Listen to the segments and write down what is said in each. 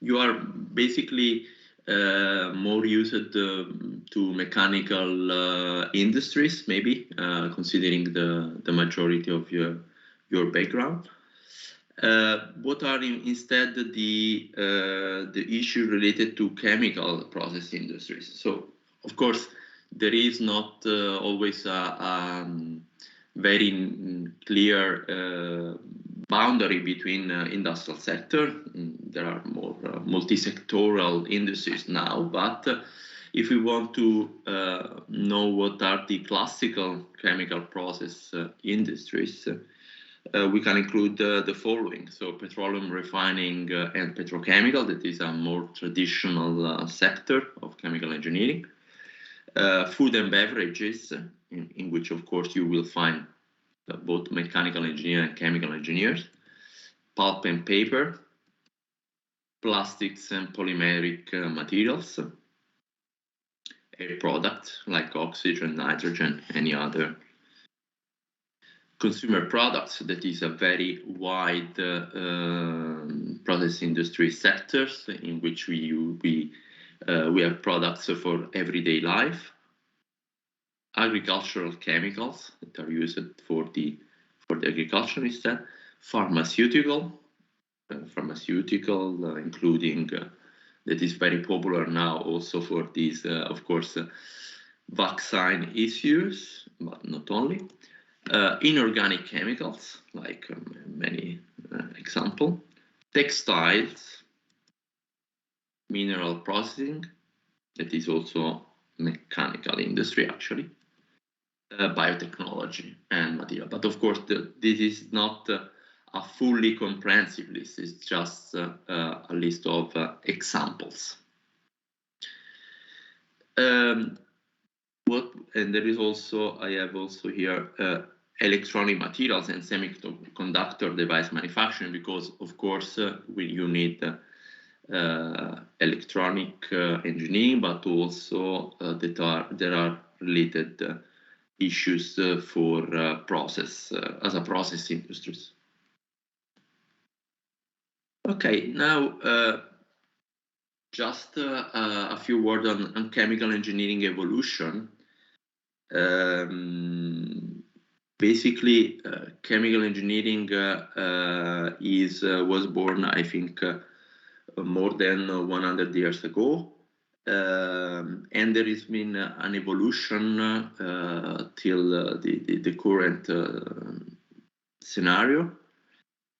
you are basically more used to mechanical industries, maybe, considering the majority of your background. What are instead the issue related to chemical process industries? So, of course, there is not always a very clear boundary between industrial sector. There are more multi-sectoral industries now, but if we want to know what are the classical chemical process industries, we can include the following. So petroleum refining and petrochemical, that is a more traditional sector of chemical engineering. Food and beverages, in which of course you will find both mechanical engineers and chemical engineers. Pulp and paper, plastics and polymeric materials, air products like oxygen, nitrogen, any other. Consumer products, that is a very wide process industry sectors in which we have products for everyday life. Agricultural chemicals that are used for the agriculture instead. Pharmaceutical, including that is very popular now also for these, of course, vaccine issues, but not only. Inorganic chemicals, like many example. Textiles, mineral processing, that is also mechanical industry actually. Biotechnology and material, but of course this is not a fully comprehensive list. It's just a list of examples. And there is also, I have also here electronic materials and semiconductor device manufacturing, because of course you need electronic engineering, but also there are related issues for process as a process industries. Okay, now just a few words on chemical engineering evolution. Basically, chemical engineering was born, I think, more than 100 years ago. And there has been an evolution till the current scenario.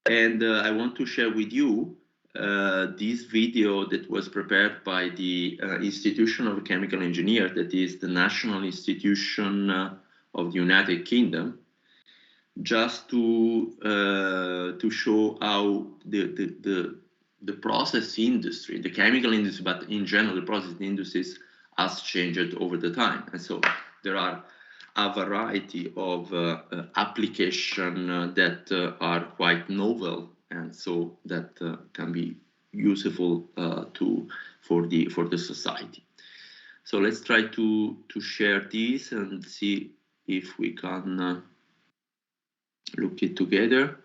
And I want to share with you this video that was prepared by the Institution of Chemical Engineers, that is the national institution of the United Kingdom, just to show how the process industry, the chemical industry, but in general the process industries has changed over the time. And so there are a variety of applications that are quite novel, and so that can be useful for the society. So let's try to share this and see if we can look it together.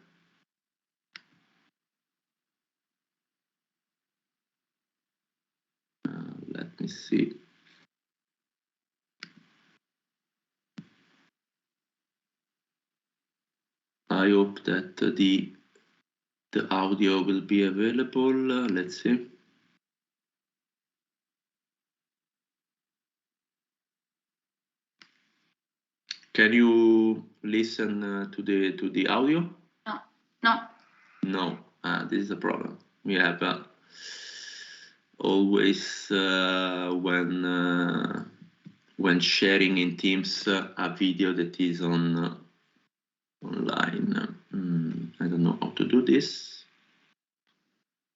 Let me see. I hope that the audio will be available. Let's see. Can you listen to the audio? No. This is a problem. We have always when sharing in Teams a video that is online. I don't know how to do this.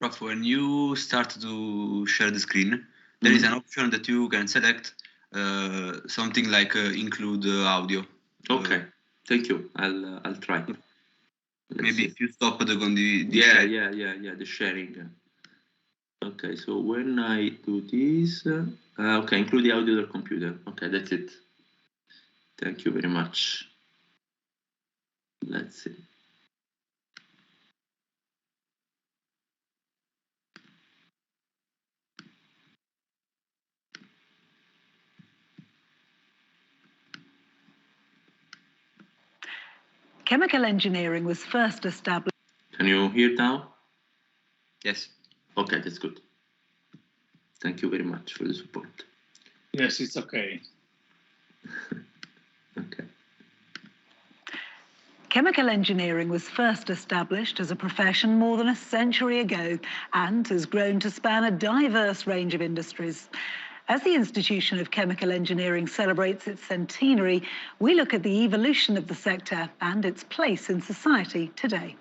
Prof, when you start to share the screen, there is an option that you can select something like include audio. Okay, thank you. I'll try. Maybe if you stop the the sharing. Okay, so when I do this, okay, include the audio of the computer. Okay, that's it. Thank you very much. Let's see. Chemical engineering was first established. Can you hear now? Yes. Okay, that's good. Thank you very much for the support. Yes, it's okay. Okay. Chemical engineering was first established as a profession more than a century ago and has grown to span a diverse range of industries. As the Institution of Chemical Engineering celebrates its centenary, we look at the evolution of the sector and its place in society today.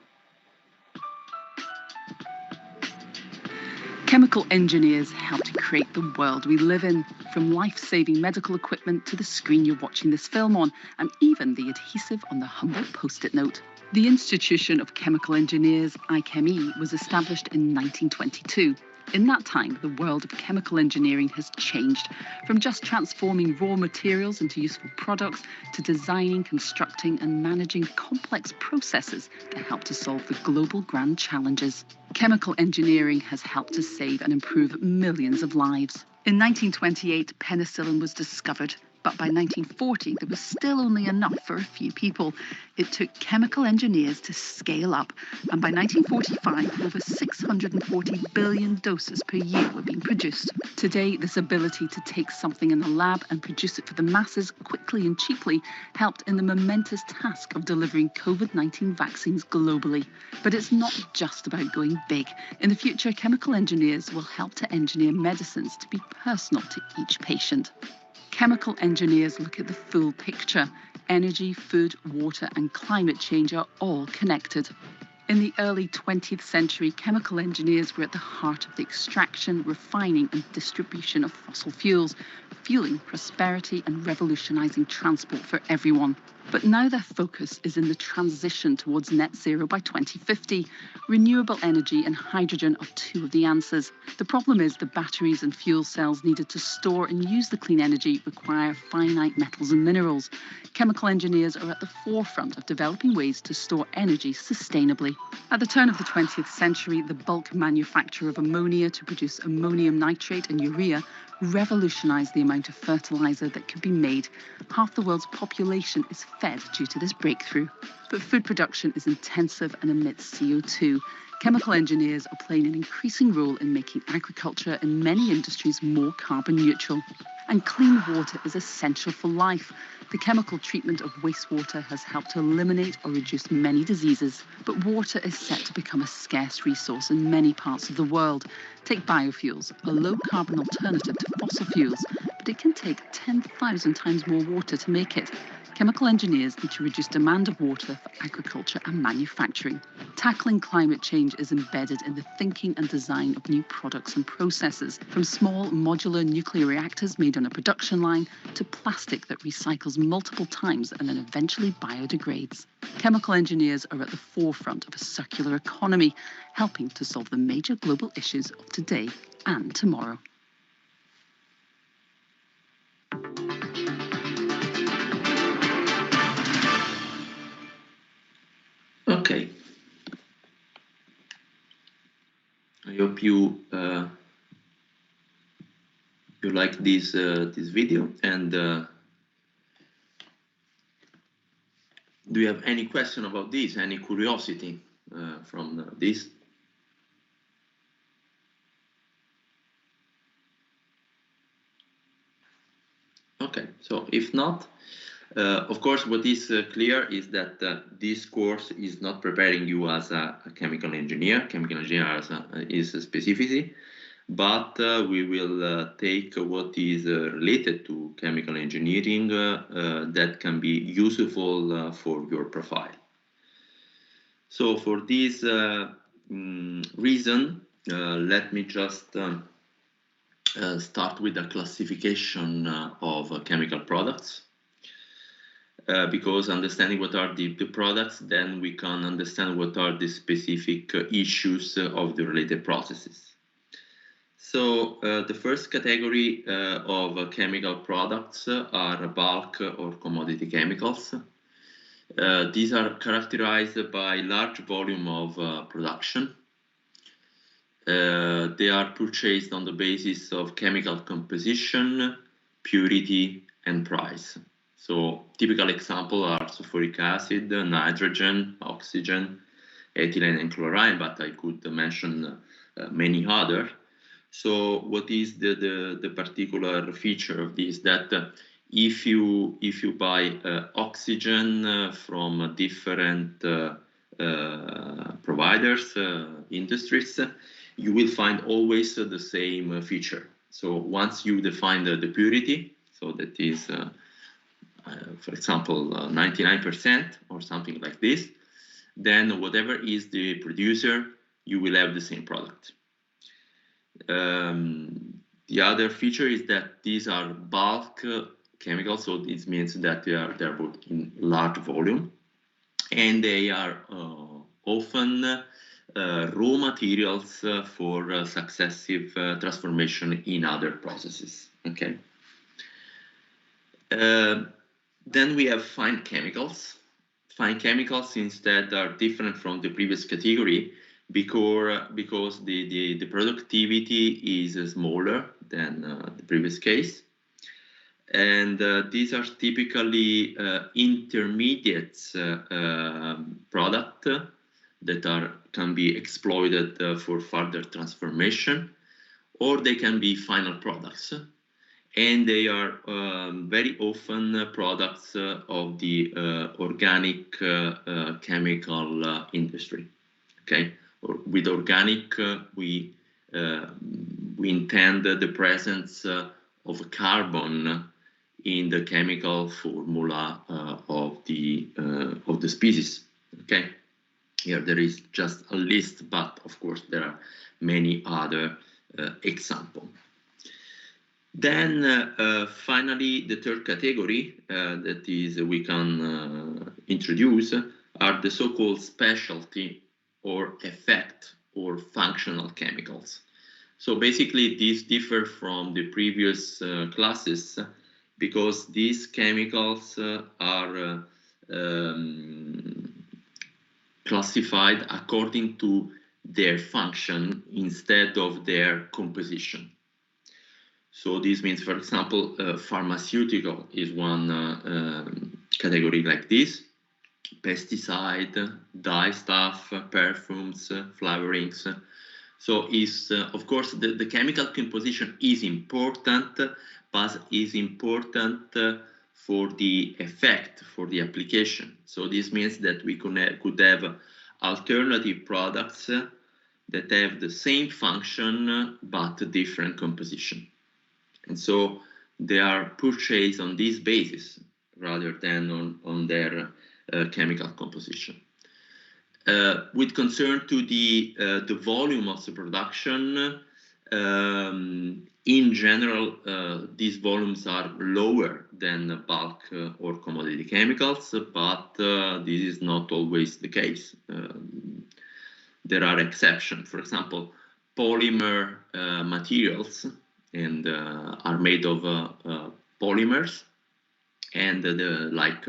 Chemical engineers help to create the world we live in, from life-saving medical equipment to the screen you're watching this film on, and even the adhesive on the humble post-it note. The Institution of Chemical Engineers, IChemE, was established in 1922. In that time, the world of chemical engineering has changed, from just transforming raw materials into useful products to designing, constructing and managing complex processes that help to solve the global grand challenges. Chemical engineering has helped to save and improve millions of lives. In 1928, penicillin was discovered, but by 1940, there was still only enough for a few people. It took chemical engineers to scale up, and by 1945, over 640 billion doses per year were being produced. Today, this ability to take something in the lab and produce it for the masses quickly and cheaply helped in the momentous task of delivering COVID-19 vaccines globally. But it's not just about going big. In the future, chemical engineers will help to engineer medicines to be personal to each patient. Chemical engineers look at the full picture. Energy, food, water and climate change are all connected. In the early 20th century, chemical engineers were at the heart of the extraction, refining and distribution of fossil fuels, fueling prosperity and revolutionising transport for everyone. But now their focus is in the transition towards net zero by 2050. Renewable energy and hydrogen are two of the answers. The problem is the batteries and fuel cells needed to store and use the clean energy require finite metals and minerals. Chemical engineers are at the forefront of developing ways to store energy sustainably. At the turn of the 20th century, the bulk manufacture of ammonia to produce ammonium nitrate and urea revolutionised the amount of fertiliser that could be made. Half the world's population is fed due to this breakthrough. But food production is intensive and emits CO2. Chemical engineers are playing an increasing role in making agriculture and many industries more carbon neutral. And clean water is essential for life. The chemical treatment of wastewater has helped to eliminate or reduce many diseases. But water is set to become a scarce resource in many parts of the world. Take biofuels, a low-carbon alternative to fossil fuels, but it can take 10,000 times more water to make it. Chemical engineers need to reduce demand of water for agriculture and manufacturing. Tackling climate change is embedded in the thinking and design of new products and processes, from small modular nuclear reactors made on a production line to plastic that recycles multiple times and then eventually biodegrades. Chemical engineers are at the forefront of a circular economy, helping to solve the major global issues of today and tomorrow. Okay. I hope you you like this this video, and do you have any question about this? Any curiosity from this? Okay, so if not, of course, what is clear is that this course is not preparing you as a chemical engineer. Chemical engineer is a specificity, but we will take what is related to chemical engineering that can be useful for your profile. So for this reason, let me just start with a classification of chemical products. Because understanding what are the products, then we can understand what are the specific issues of the related processes. So the first category of chemical products are bulk or commodity chemicals. These are characterized by large volume of production. They are purchased on the basis of chemical composition, purity, and price. So typical examples are sulfuric acid, nitrogen, oxygen, ethylene, and chlorine, but I could mention many other. So what is the particular feature of this? That if you buy oxygen from different providers, industries, you will find always the same feature. So once you define the purity, so that is, for example, 99% or something like this, then whatever is the producer, you will have the same product. The other feature is that these are bulk chemicals, so this means that they are bought in large volume, and they are often raw materials for successive transformation in other processes. Okay. Then we have fine chemicals. Fine chemicals instead are different from the previous category because the productivity is smaller than the previous case. And these are typically intermediate product that can be exploited for further transformation, or they can be final products. And they are very often products of the organic chemical industry. Okay, with organic we intend the presence of carbon in the chemical formula of the species. Okay, here there is just a list, but of course there are many other examples. Then finally, the third category that is we can introduce are the so-called specialty or effect or functional chemicals. So basically, these differ from the previous classes because these chemicals are classified according to their function instead of their composition. So this means, for example, pharmaceutical is one category like this. Pesticide, dye stuff, perfumes, flavorings. So is of course the chemical composition is important, but is important for the effect, for the application. So this means that we could have alternative products that have the same function but different composition. And so they are purchased on this basis rather than on their chemical composition. With concern to the volume of the production, in general, these volumes are lower than bulk or commodity chemicals, but this is not always the case. There are exceptions. For example, polymer materials and are made of polymers, and like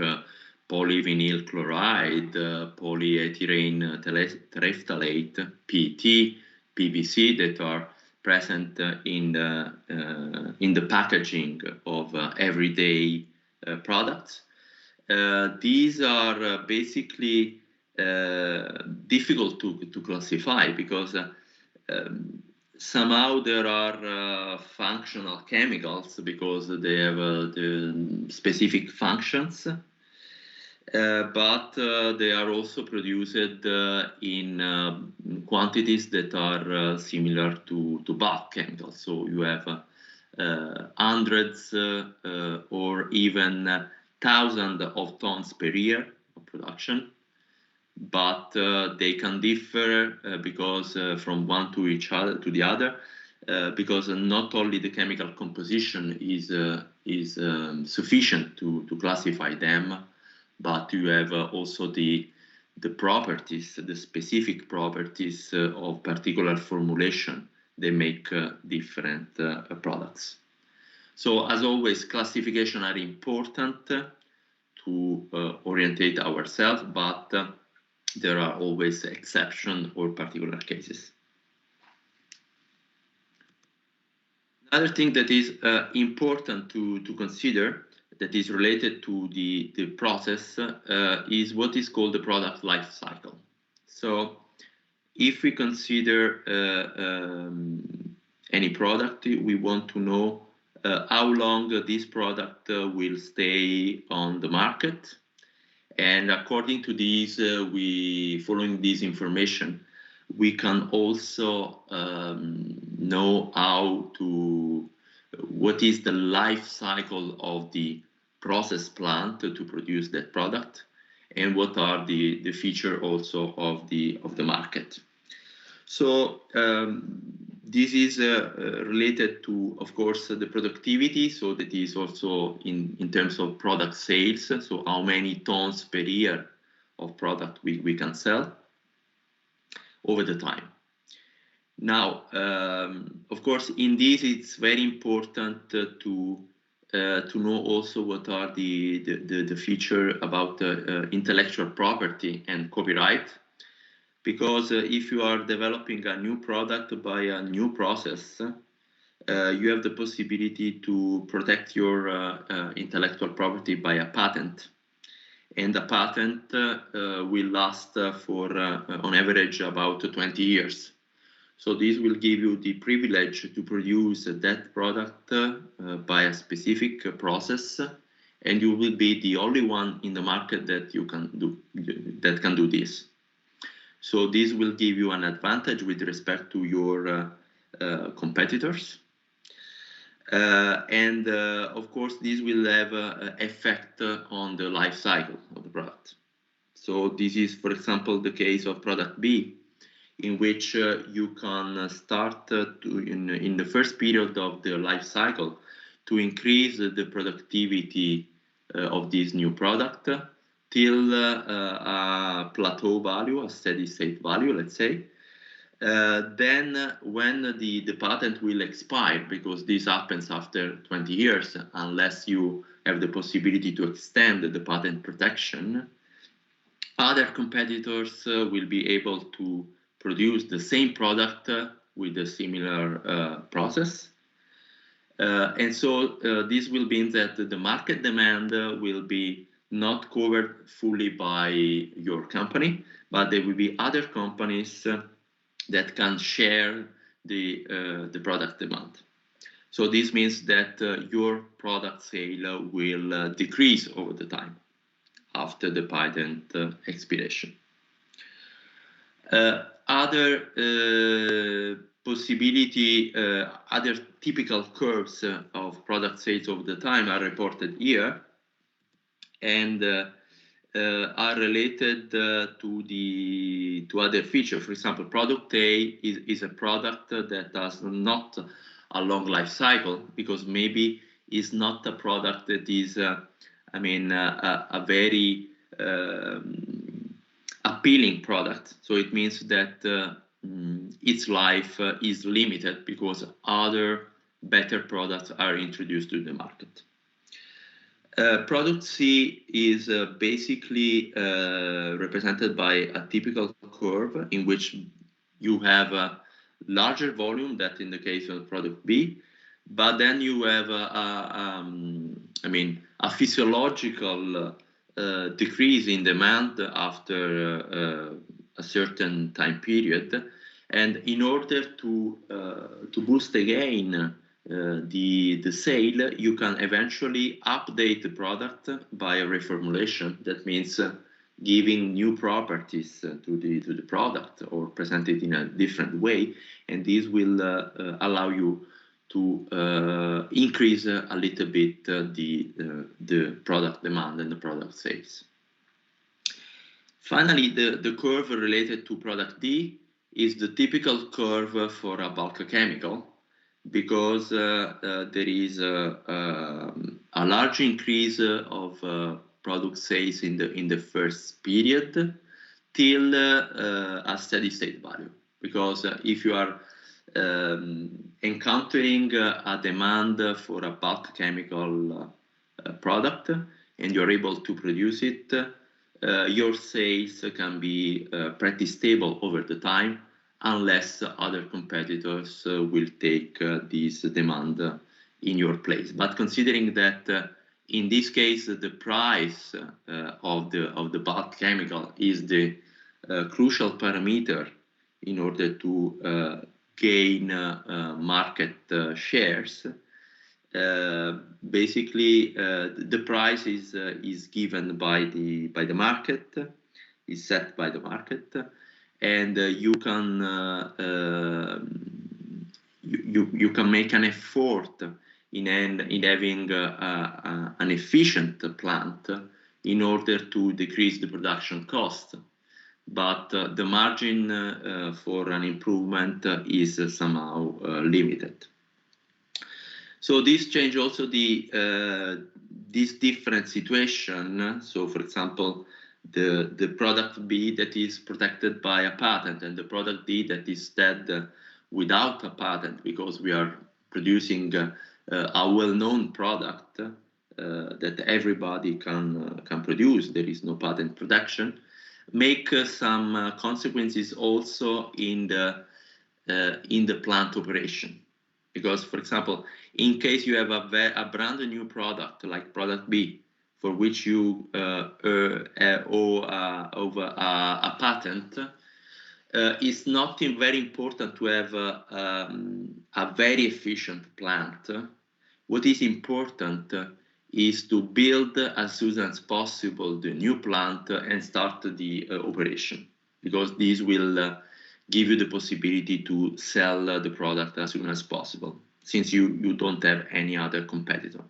polyvinyl chloride, polyethylene terephthalate, PET, PVC, that are present in the packaging of everyday products. These are basically difficult to classify because somehow there are functional chemicals because they have the specific functions, but they are also produced in quantities that are similar to bulk chemicals. So you have hundreds or even thousands of tons per year of production. But they can differ because from one to the other, because not only the chemical composition is sufficient to classify them, but you have also the properties, the specific properties of particular formulation. They make different products. So as always, classification are important to orientate ourselves, but there are always exceptions or particular cases. Another thing that is important to consider that is related to the process is what is called the product life cycle. So if we consider any product, we want to know how long this product will stay on the market. And according to these, following this information, we can also know what is the life cycle of the process plant to produce that product, and what are the feature also of the market. So this is related to, of course, the productivity. So that is also in terms of product sales. So how many tons per year of product we can sell over the time. Now, of course, in this it's very important to know also what are the feature about intellectual property and copyright. Because if you are developing a new product by a new process, you have the possibility to protect your intellectual property by a patent. And the patent will last for, on average, about 20 years. So this will give you the privilege to produce that product by a specific process, and you will be the only one in the market that can do this. So this will give you an advantage with respect to your competitors. And of course, this will have an effect on the life cycle of the product. So this is, for example, the case of product B, in which you can start in the first period of the life cycle to increase the productivity of this new product till a plateau value, a steady state value, let's say. Then when the patent will expire, because this happens after 20 years, unless you have the possibility to extend the patent protection, other competitors will be able to produce the same product with a similar process. And so this will mean that the market demand will be not covered fully by your company, but there will be other companies that can share the product demand. So this means that your product sale will decrease over the time after the patent expiration. Other possibility, other typical curves of product sales over the time are reported here, and are related to other features. For example, product A is a product that has not a long life cycle, because maybe is not a product that is, a very appealing product. So it means that its life is limited because other better products are introduced to the market. Product C is basically represented by a typical curve in which you have a larger volume than in the case of product B, but then you have a physiological decrease in demand after a certain time period, and in order to boost again the sale, you can eventually update the product by a reformulation. That means giving new properties to the product or present it in a different way, and this will allow you to increase a little bit the product demand and the product sales. Finally, the curve related to product D is the typical curve for a bulk chemical, because there is a large increase of product sales in the first period till a steady state value. Because if you are encountering a demand for a bulk chemical product and you're able to produce it, your sales can be pretty stable over the time, unless other competitors will take this demand in your place. But considering that in this case, the price of the bulk chemical is the crucial parameter in order to gain market shares. Basically, the price is given by the market, is set by the market, and you can you can make an effort in having an efficient plant in order to decrease the production cost, but the margin for an improvement is somehow limited. So this change also this different situation. So for example, the product B that is protected by a patent and the product D that is instead without a patent, because we are producing a well-known product that everybody can produce. There is no patent protection. Make some consequences also in the plant operation, because, for example, in case you have a brand new product like product B, for which you owe over a patent, it's not very important to have a very efficient plant. What is important is to build as soon as possible the new plant and start the operation, because this will give you the possibility to sell the product as soon as possible, since you don't have any other competitor.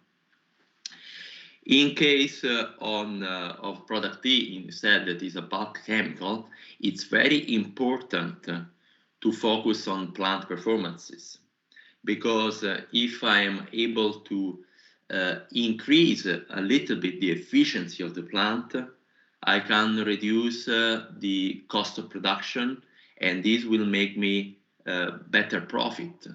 In case of product D, instead, that is a bulk chemical, it's very important to focus on plant performances, because if I am able to increase a little bit the efficiency of the plant, I can reduce the cost of production, and this will make me better profit,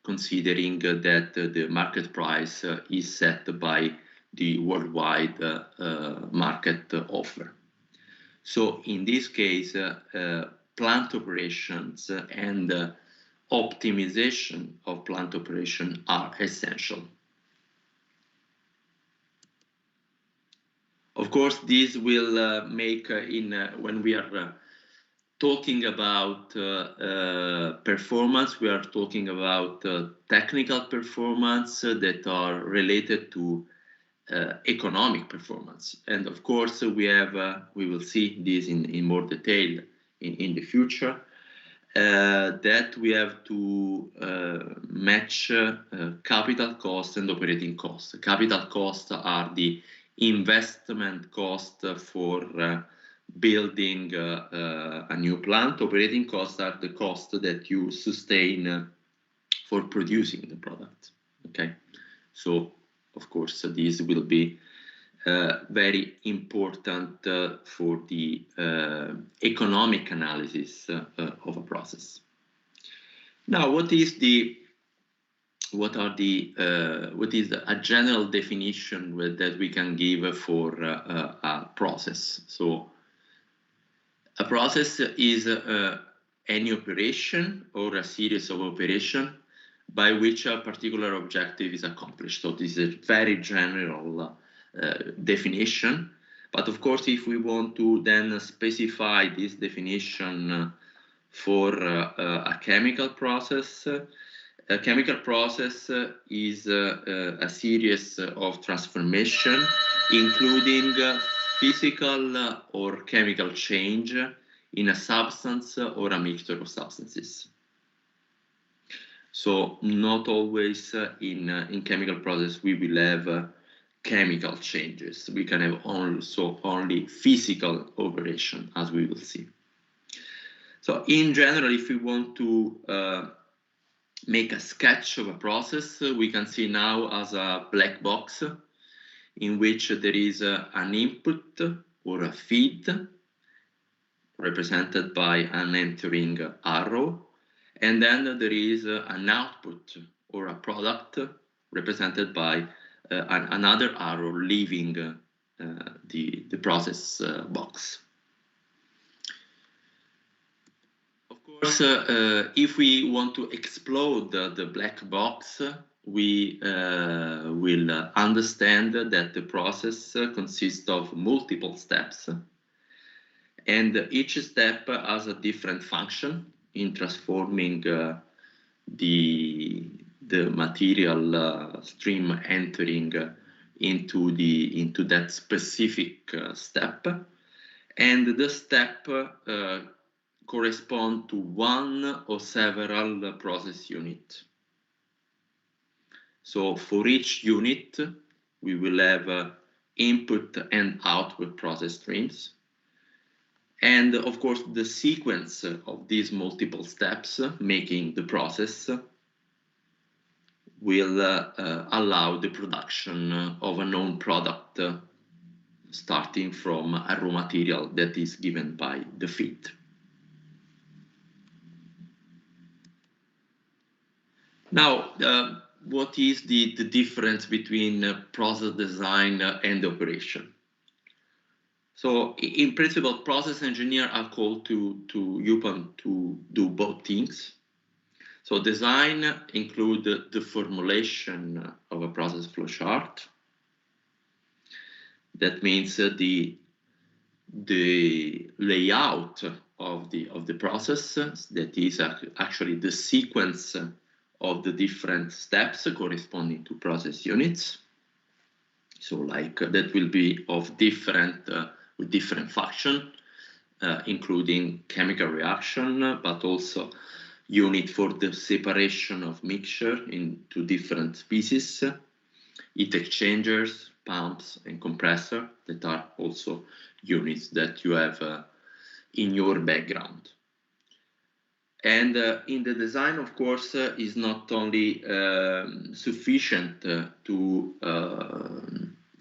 considering that the market price is set by the worldwide market offer. So in this case, plant operations and optimization of plant operation are essential. Of course, this will make when we are talking about performance, we are talking about technical performance that are related to economic performance. And of course, we will see this in more detail in the future, that we have to match capital costs and operating costs. Capital costs are the investment cost for building a new plant. Operating costs are the cost that you sustain for producing the product. Okay, so of course this will be very important for the economic analysis of a process. Now, what is a general definition that we can give for a process? So a process is any operation or a series of operations by which a particular objective is accomplished. So this is a very general definition. But of course, if we want to then specify this definition for a chemical process is a series of transformation, including physical or chemical change in a substance or a mixture of substances. So not always in chemical process we will have chemical changes. We can have also only physical operation, as we will see. So in general, if we want to make a sketch of a process, we can see now as a black box in which there is an input or a feed represented by an entering arrow, and then there is an output or a product represented by another arrow leaving the process box. Of course, if we want to explode the black box, we will understand that the process consists of multiple steps, and each step has a different function in transforming the material stream entering into that specific step, and the step correspond to one or several process units. So for each unit, we will have input and output process streams. And of course, the sequence of these multiple steps making the process will allow the production of a known product starting from a raw material that is given by the feed. Now, what is the difference between process design and operation? So in principle, process engineers are called to UPenn to do both things. So design includes the formulation of a process flow chart. That means the layout of the process, that is actually the sequence of the different steps corresponding to process units. So like that will be of different with different function, including chemical reaction, but also unit for the separation of mixture into different species, heat exchangers, pumps, and compressor, that are also units that you have in your background. And in the design, of course, is not only sufficient to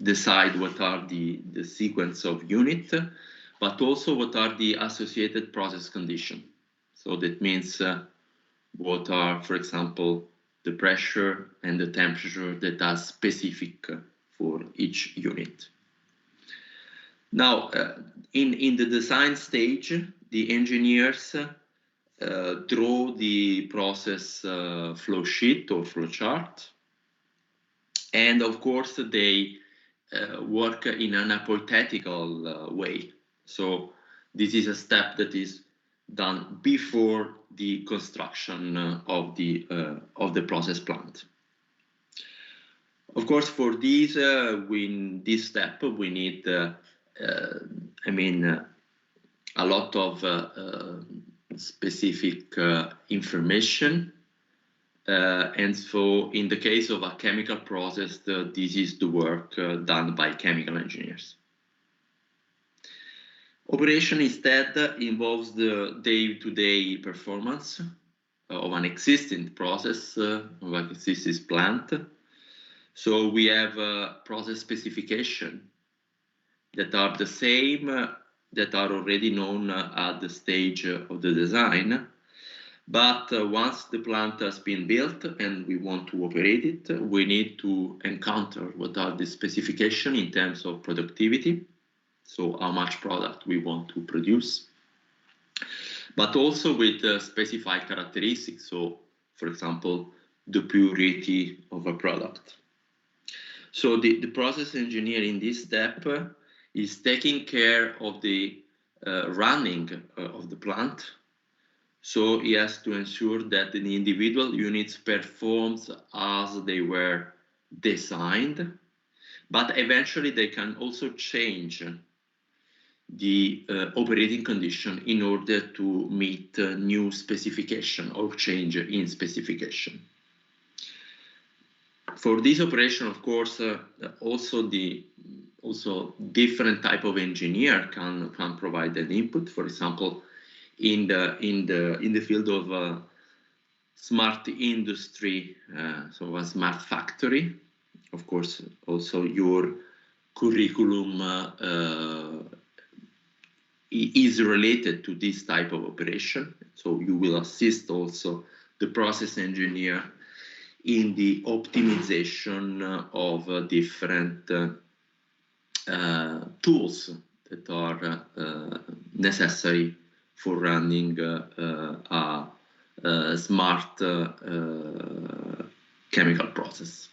decide what are the sequence of unit, but also what are the associated process conditions. So that means what are, for example, the pressure and the temperature that are specific for each unit. Now, in the design stage, the engineers draw the process flow sheet or flow chart, and of course they work in an hypothetical way. So this is a step that is done before the construction of the process plant. Of course, for this step we need a lot of specific information, and so in the case of a chemical process, this is the work done by chemical engineers. Operation instead involves the day-to-day performance of an existing process, of an existing plant. So we have process specification that are the same, that are already known at the stage of the design. But once the plant has been built and we want to operate it, we need to encounter what are the specifications in terms of productivity, so how much product we want to produce, but also with specified characteristics, so for example, the purity of a product. So the process engineer in this step is taking care of the running of the plant. So he has to ensure that the individual units performs as they were designed, but eventually they can also change the operating condition in order to meet new specification or change in specification. For this operation, of course, also different type of engineer can provide an input. For example, in the field of smart industry, so a smart factory, of course, also your curriculum is related to this type of operation. So you will assist also the process engineer in the optimization of different tools that are necessary for running a smart chemical process.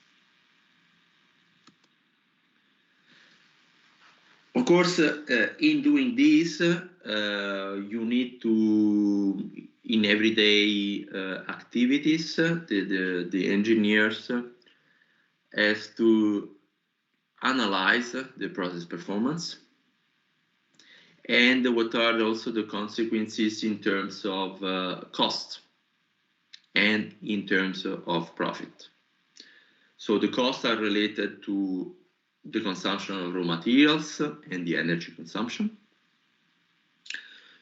Of course, in doing this, you need to, in everyday activities, the engineers has to analyze the process performance and what are also the consequences in terms of cost and in terms of profit. So the costs are related to the consumption of raw materials and the energy consumption.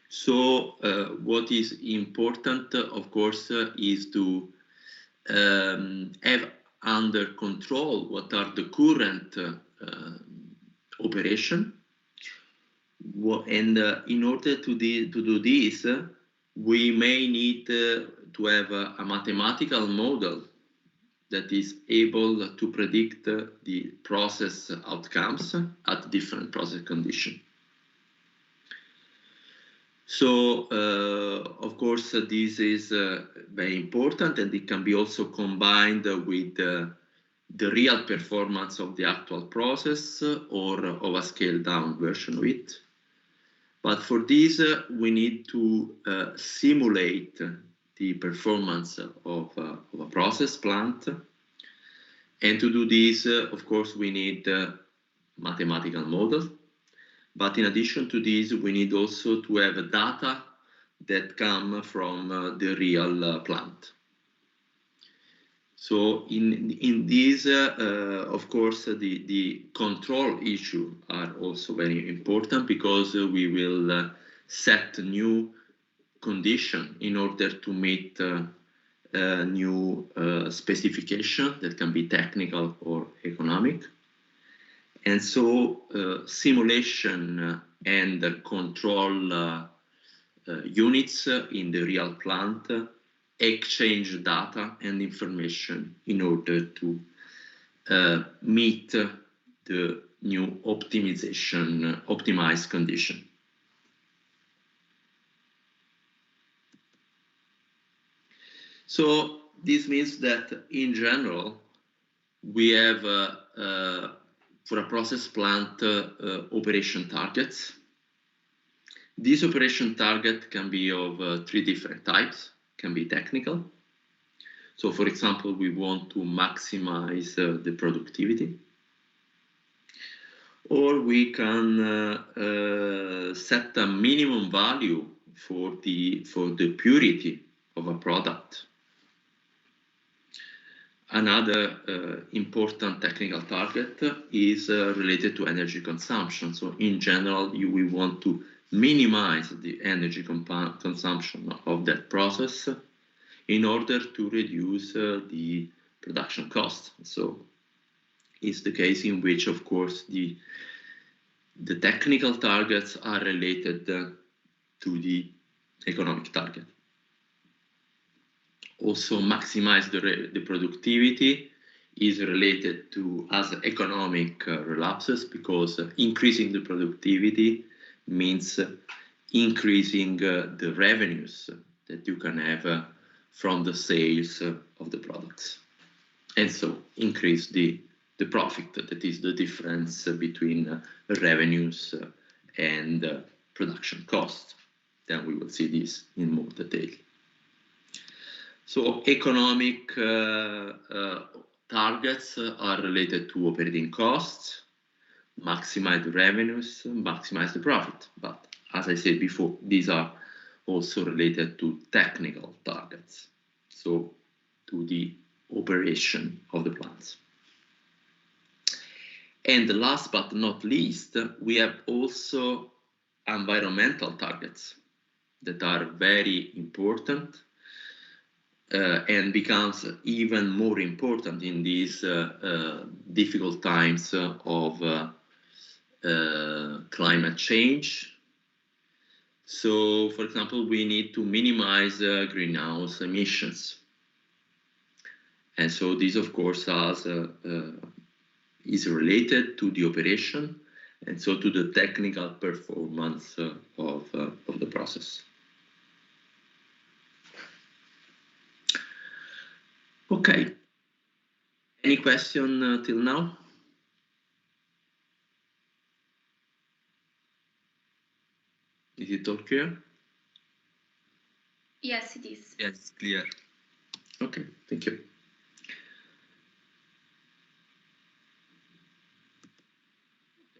So what is important, of course, is to have under control what are the current operation. And in order to do this, we may need to have a mathematical model that is able to predict the process outcomes at different process conditions. So, of course, this is very important, and it can be also combined with the real performance of the actual process or of a scaled down version of it. But for this, we need to simulate the performance of a process plant. And to do this, of course, we need mathematical models. But in addition to this, we need also to have data that come from the real plant. So in this, of course, the control issue are also very important, because we will set new condition in order to meet new specification that can be technical or economic. And so simulation and control units in the real plant exchange data and information in order to meet the new optimized condition. So this means that in general, we have for a process plant operation targets. This operation target can be of 3 different types. Can be technical. So for example, we want to maximize the productivity. Or we can set a minimum value for the purity of a product. Another important technical target is related to energy consumption. So in general, we want to minimize the energy consumption of that process in order to reduce the production cost. So it's the case in which, of course, the technical targets are related to the economic target. Also, maximize the productivity is related to as economic relapses, because increasing the productivity means increasing the revenues that you can have from the sales of the products, and so increase the profit, that is the difference between revenues and production cost. Then we will see this in more detail. So economic targets are related to operating costs, maximize the revenues, maximize the profit. But as I said before, these are also related to technical targets, so to the operation of the plants. And last but not least, we have also environmental targets that are very important and becomes even more important in these difficult times of climate change. So, for example, we need to minimize greenhouse emissions. And so this, of course, is related to the operation and so to the technical performance of the process. Okay, Any question till now? Is it all clear? Yes, it is. Yes, clear. Okay, thank you.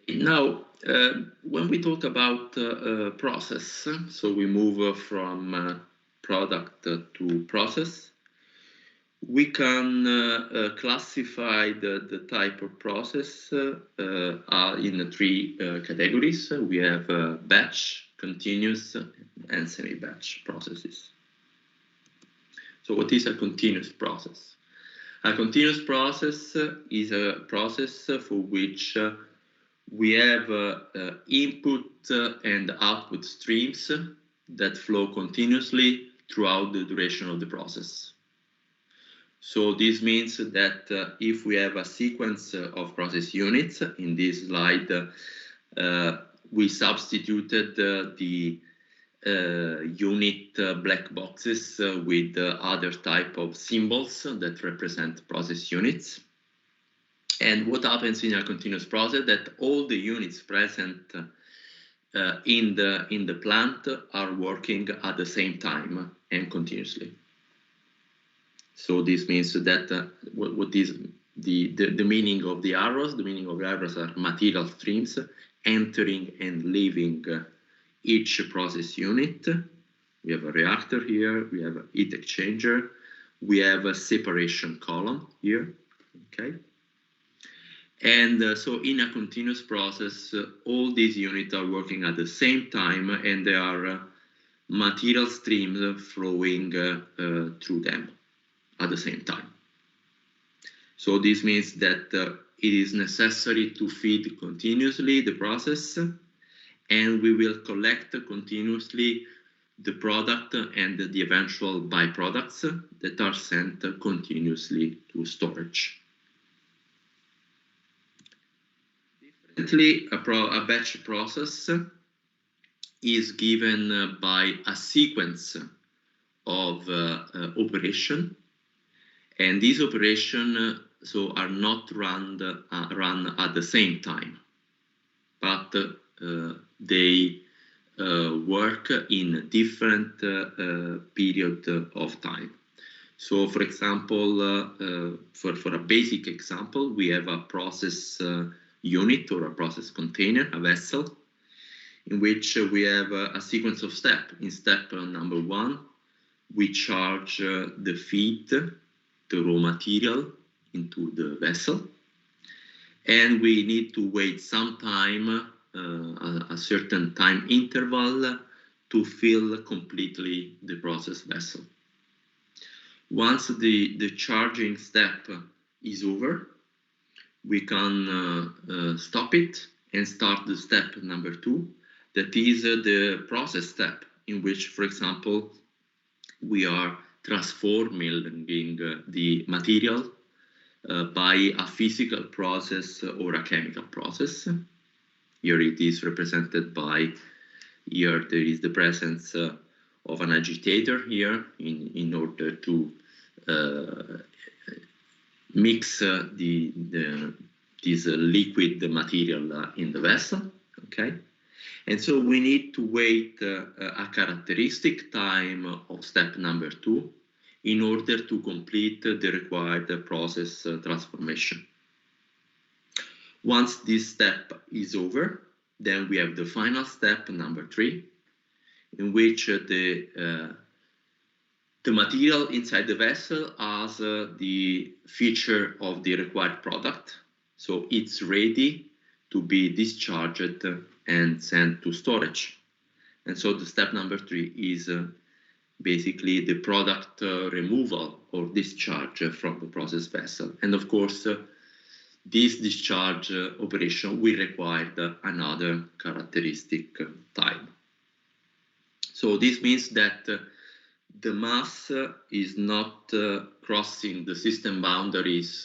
Now, when we talk about process, so we move from product to process, we can classify the type of process in three categories. We have batch, continuous, and semi-batch processes. So what is a continuous process? A continuous process is a process for which we have input and output streams that flow continuously throughout the duration of the process. So this means that if we have a sequence of process units, in this slide we substituted the unit black boxes with other type of symbols that represent process units. And what happens in a continuous process, that all the units present in the plant are working at the same time and continuously. So this means that what is the meaning of the arrows? The meaning of the arrows are material streams entering and leaving each process unit. We have a reactor here, we have a heat exchanger, we have a separation column here, okay? And so in a continuous process, all these units are working at the same time, and there are material streams flowing through them at the same time. So this means that it is necessary to feed continuously the process, and we will collect continuously the product and the eventual byproducts that are sent continuously to storage. Differently, a batch process is given by a sequence of operation, and these operations are not run at the same time, but they work in different period of time. So, for example, for a basic example, we have a process unit or a process container, a vessel, in which we have a sequence of steps. In step number 1, we charge the feed, the raw material, into the vessel, and we need to wait some time, a certain time interval, to fill completely the process vessel. Once the charging step is over, we can stop it and start the step number 2, that is the process step, in which, for example, we are transforming the material by a physical process or a chemical process. Here it is represented by, here there is the presence of an agitator here in order to mix this liquid material in the vessel, okay? And so we need to wait a characteristic time of step number 2 in order to complete the required process transformation. Once this step is over, then we have the final step, number 3, in which the material inside the vessel has the feature of the required product. So it's ready to be discharged and sent to storage. And so the step number 3 is basically the product removal or discharge from the process vessel. And of course, this discharge operation will require another characteristic time. So this means that the mass is not crossing the system boundaries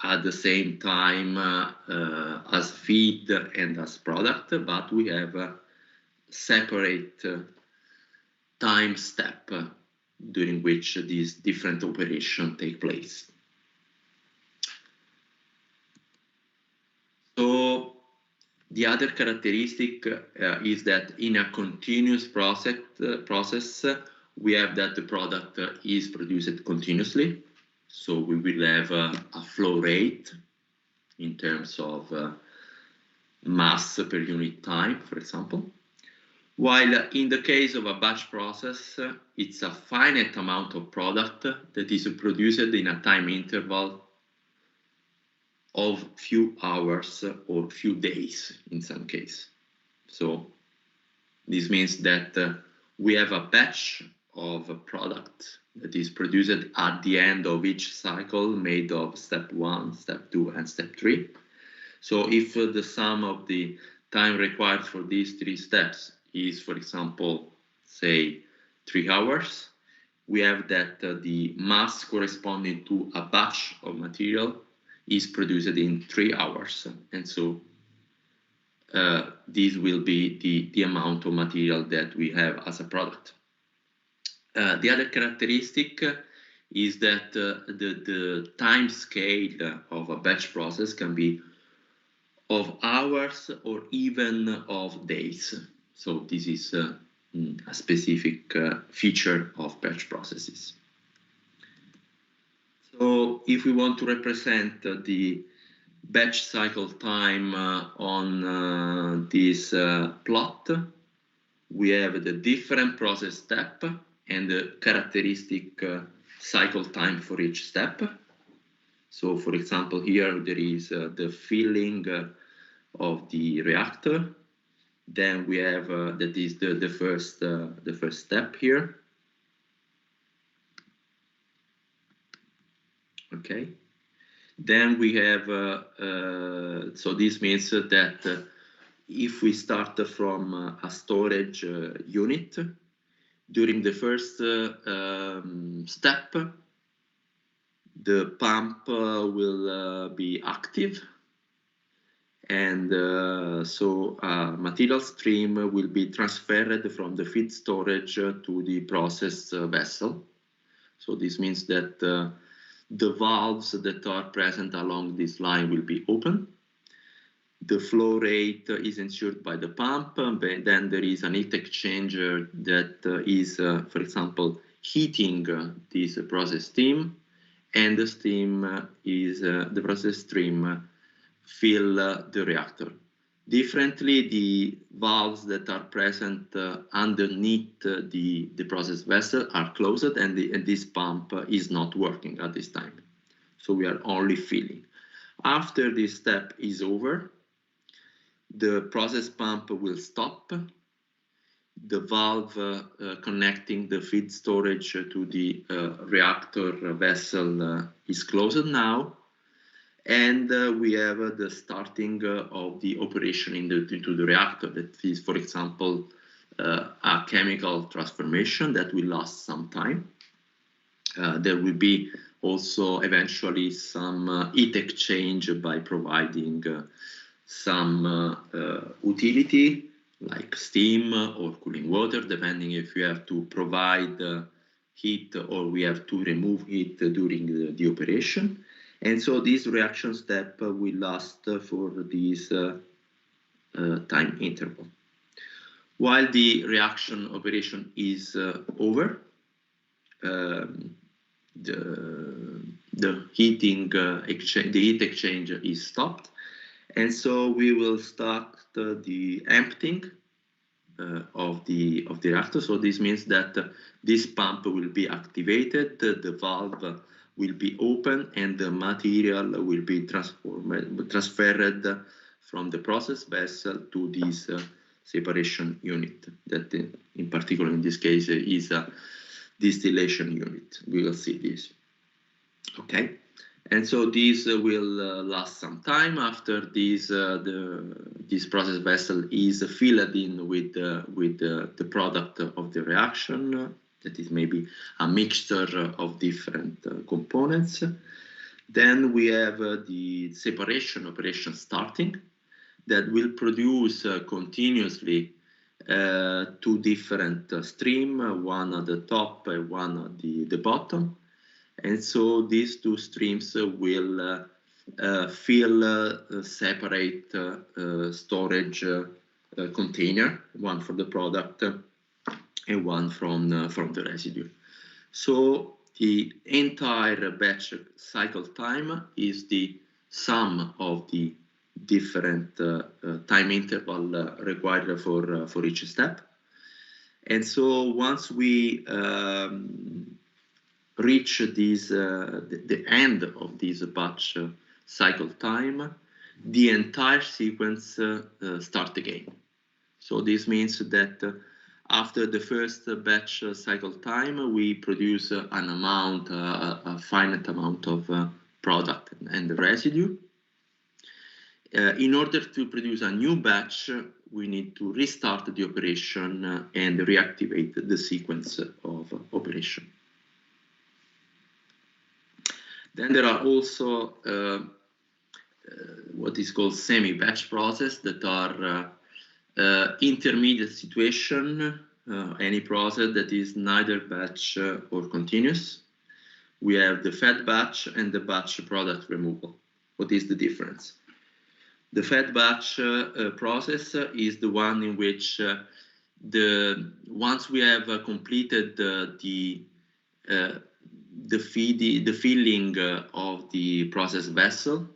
at the same time as feed and as product, but we have a separate time step during which these different operations take place. So the other characteristic is that in a continuous process, we have that the product is produced continuously. So we will have a flow rate in terms of mass per unit time, for example. While in the case of a batch process, it's a finite amount of product that is produced in a time interval of few hours or few days in some case. So this means that we have a batch of a product that is produced at the end of each cycle made of step 1, step 2, and step 3. So if the sum of the time required for these 3 steps is, for example, say 3 hours, we have that the mass corresponding to a batch of material is produced in 3 hours. And so this will be the amount of material that we have as a product. The other characteristic is that the time scale of a batch process can be of hours or even of days. So this is a specific feature of batch processes. So if we want to represent the batch cycle time on this plot, we have the different process step and the characteristic cycle time for each step. So for example, here there is the filling of the reactor. Then we have that is the first step here. Okay. Then we have so this means that if we start from a storage unit, during the first step, the pump will be active, and so material stream will be transferred from the feed storage to the process vessel. So this means that the valves that are present along this line will be open. The flow rate is ensured by the pump, but then there is an heat exchanger that is, for example, heating this process steam, and the steam is the process stream fill the reactor. Differently, the valves that are present underneath the process vessel are closed, and this pump is not working at this time. So we are only filling. After this step is over, the process pump will stop. The valve connecting the feed storage to the reactor vessel is closed now. And we have the starting of the operation into the reactor. That is, for example, a chemical transformation that will last some time. There will be also eventually some heat exchange by providing some utility like steam or cooling water, depending if you have to provide heat or we have to remove heat during the operation. And so this reaction step will last for this time interval. While the reaction operation is over, the heat exchange is stopped, and so we will start the emptying of the reactor. So this means that this pump will be activated, the valve will be open, and the material will be transferred from the process vessel to this separation unit that in particular in this case is a distillation unit. We will see this. Okay, and so this will last some time. After this this process vessel is filled in with the product of the reaction. That is maybe a mixture of different components. Then we have the separation operation starting that will produce continuously two different streams, one at the top and one at the bottom. And so these two streams will fill separate storage container, one for the product and one from the residue. So the entire batch cycle time is the sum of the different time interval required for each step. And so once we reach these, the end of this batch cycle time, the entire sequence starts again. So this means that after the first batch cycle time, we produce an amount, a finite amount of product and the residue. In order to produce a new batch, we need to restart the operation and reactivate the sequence of operation. Then there are also what is called semi-batch process that are intermediate situation, any process that is neither batch or continuous. We have the fed batch and the batch product removal. What is the difference? The fed batch process is the one in which once we have completed the filling of the process vessel,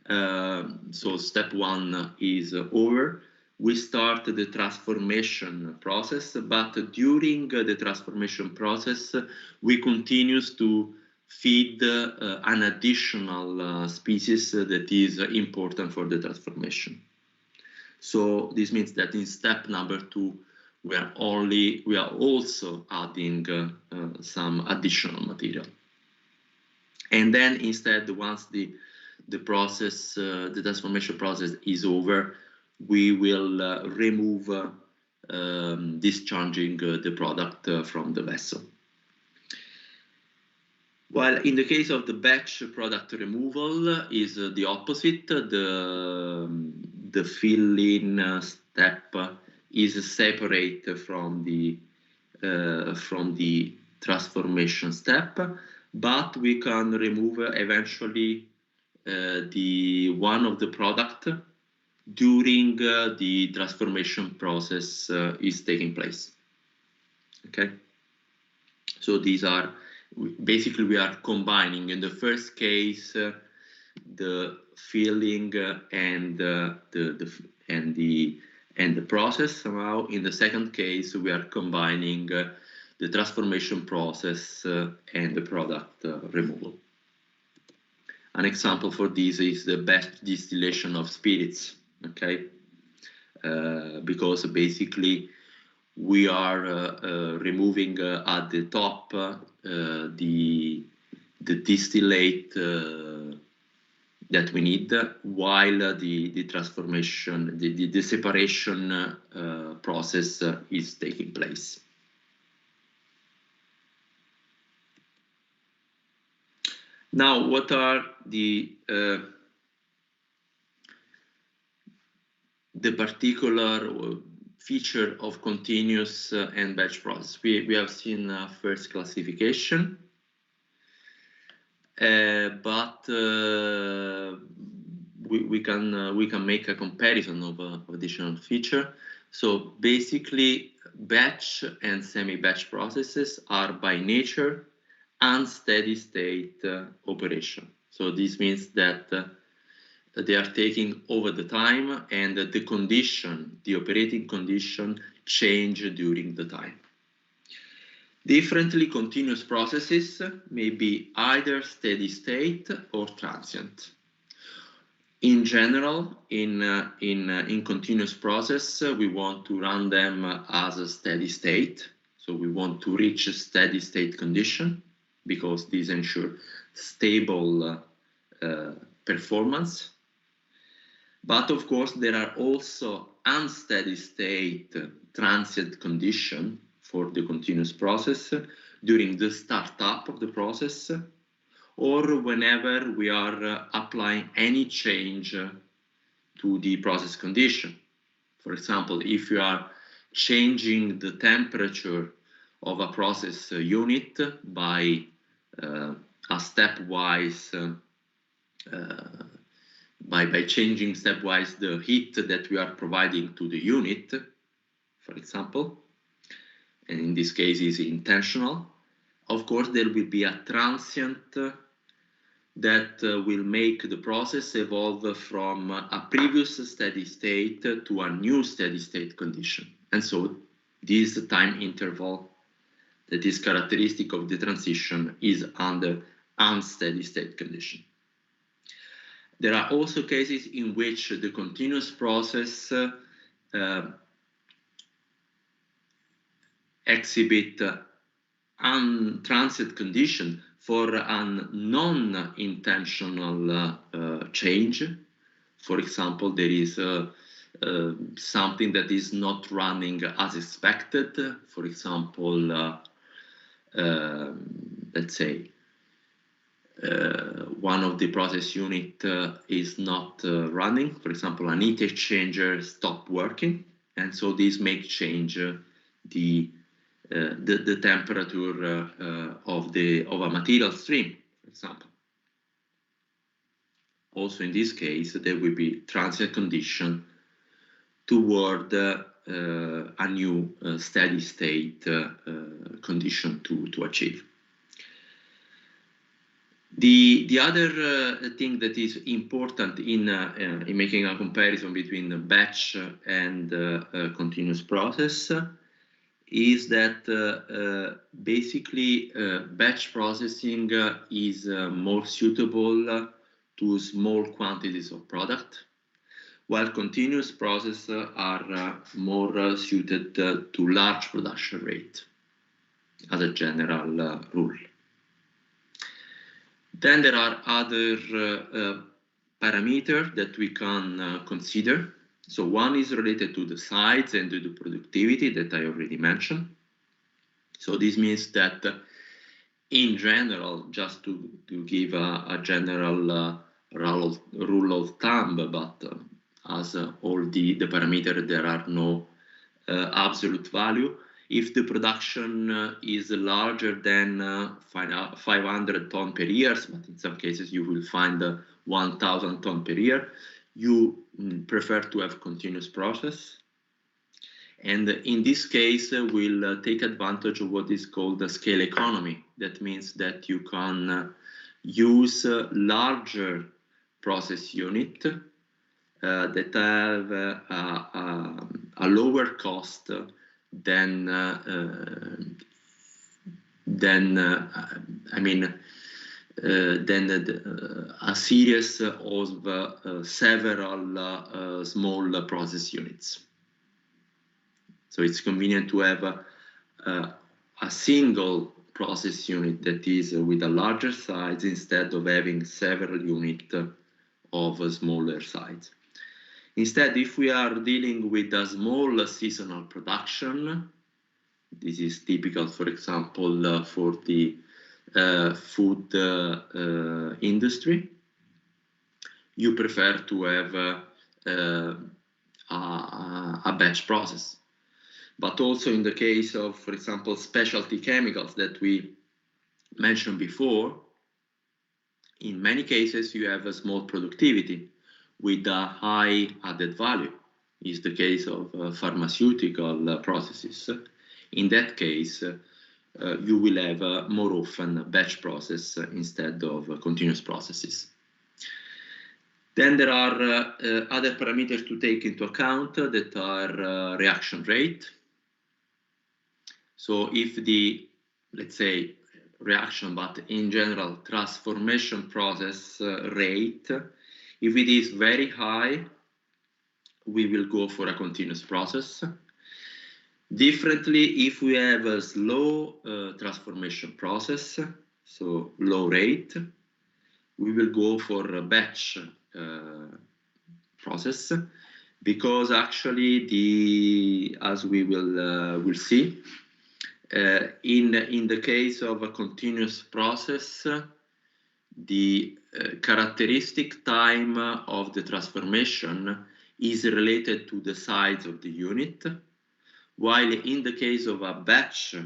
so step one is over. We start the transformation process, but during the transformation process, we continue to feed an additional species that is important for the transformation. So this means that in step number 2, we are also adding some additional material. And then instead, once the process, the transformation process is over, we will remove discharging the product from the vessel. While in the case of the batch product removal is the opposite. The fill-in step is separate from the transformation step, but we can remove eventually one of the product during the transformation process is taking place. Okay, so these are basically we are combining in the first case the filling and the process somehow. In the second case, we are combining the transformation process and the product removal. An example for this is the batch distillation of spirits. Okay, because basically we are removing at the top the distillate that we need, while the transformation, the separation process is taking place. Now, what are the particular feature of continuous and batch process? We have seen first classification, but we can make a comparison of additional feature. So basically, batch and semi-batch processes are by nature unsteady state operation. So this means that they are taking over the time, and the condition, the operating condition, change during the time. Differently, continuous processes may be either steady state or transient. In general, in continuous process, we want to run them as a steady state. So we want to reach a steady state condition because these ensure stable performance. But of course, there are also unsteady state transient condition for the continuous process during the startup of the process, or whenever we are applying any change to the process condition. For example, if you are changing the temperature of a process unit by a stepwise by changing stepwise the heat that we are providing to the unit, for example, and in this case is intentional. Of course, there will be a transient that will make the process evolve from a previous steady state to a new steady state condition. And so this time interval that is characteristic of the transition is under unsteady state condition. There are also cases in which the continuous process exhibit transient condition for a non-intentional change. For example, there is something that is not running as expected. For example, let's say one of the process unit is not running. For example, an heat exchanger stopped working, and so this may change the temperature of a material stream, for example. Also, in this case, there will be transient condition toward a new steady state condition to achieve. The other thing that is important in making a comparison between the batch and continuous process is that basically batch processing is more suitable to small quantities of product, while continuous processes are more suited to large production rate as a general rule. Then there are other parameters that we can consider. So one is related to the size and to the productivity that I already mentioned. So this means that in general, just to give a general rule of thumb, but as all the parameters, there are no absolute value. If the production is larger than 500 tons per year, but in some cases you will find 1,000 tons per year, you prefer to have continuous process. And in this case, we'll take advantage of what is called the scale economy. That means that you can use larger process unit that have a lower cost than a series of several small process units. So it's convenient to have a single process unit that is with a larger size instead of having several units of a smaller size. Instead, if we are dealing with a small seasonal production, this is typical, for example, for the food industry, you prefer to have a batch process. But also in the case of, for example, specialty chemicals that we mentioned before, in many cases you have a small productivity with a high added value. Is the case of pharmaceutical processes. In that case, you will have more often a batch process instead of continuous processes. Then there are other parameters to take into account that are reaction rate. So if the, let's say, reaction, but in general, transformation process rate, if it is very high, we will go for a continuous process. Differently, if we have a slow transformation process, so low rate, we will go for a batch process, because actually, as we will see, in the case of a continuous process, the characteristic time of the transformation is related to the size of the unit, while in the case of a batch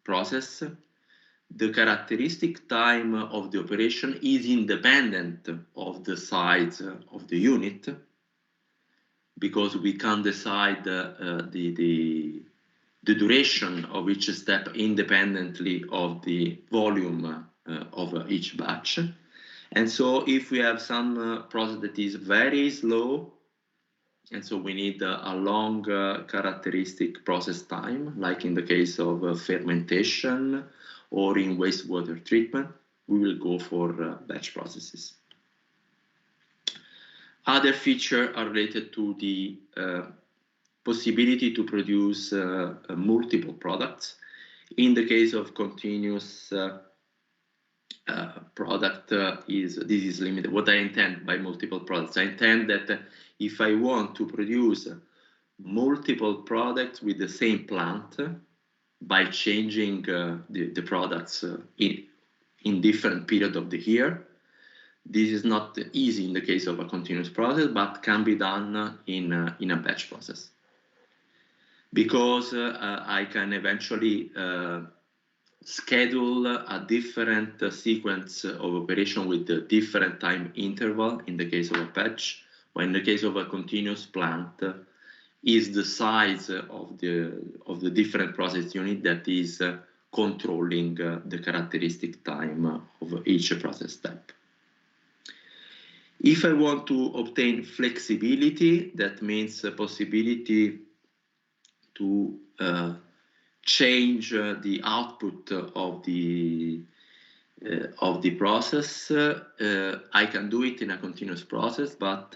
process, the characteristic time of the operation is independent of the size of the unit, because we can decide the duration of each step independently of the volume of each batch. And so if we have some process that is very slow, and so we need a long characteristic process time, like in the case of fermentation or in wastewater treatment, we will go for batch processes. Other features are related to the possibility to produce multiple products. In the case of continuous product, this is limited. What I intend by multiple products, I intend that if I want to produce multiple products with the same plant by changing the products in different period of the year, this is not easy in the case of a continuous process, but can be done in a batch process, because I can eventually schedule a different sequence of operation with a different time interval in the case of a batch, or in the case of a continuous plant, is the size of the different process unit that is controlling the characteristic time of each process step. If I want to obtain flexibility, that means a possibility to change the output of the process. I can do it in a continuous process, but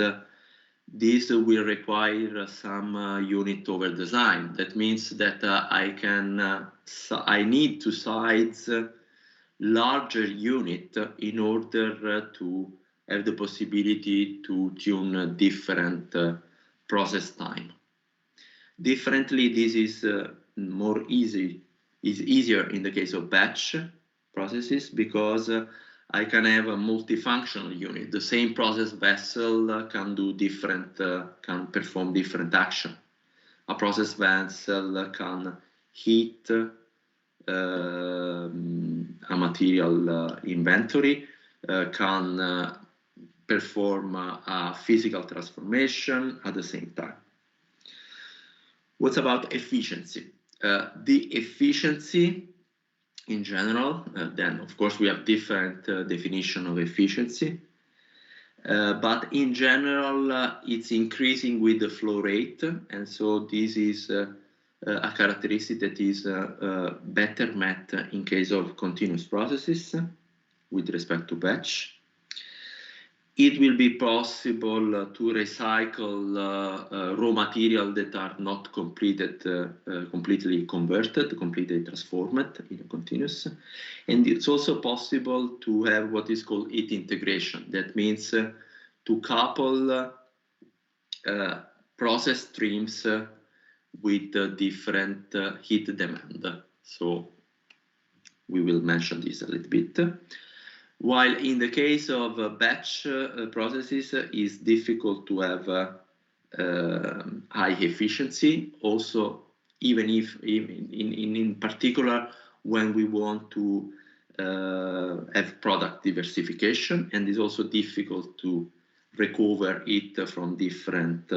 this will require some unit over design. That means that I need to size larger unit in order to have the possibility to tune different process time. Differently, this is easier in the case of batch processes, because I can have a multifunctional unit. The same process vessel can do different, can perform different action. A process vessel can heat a material inventory, can perform a physical transformation at the same time. What about efficiency? The efficiency in general, then of course we have different definition of efficiency, but in general it's increasing with the flow rate, and so this is a characteristic that is better met in case of continuous processes with respect to batch. It will be possible to recycle raw material that are not completely converted, completely transformed in a continuous. And it's also possible to have what is called heat integration. That means to couple process streams with different heat demand. So we will mention this a little bit. While in the case of batch processes, it's difficult to have high efficiency. Also, even if in particular when we want to have product diversification, and it's also difficult to recover it from different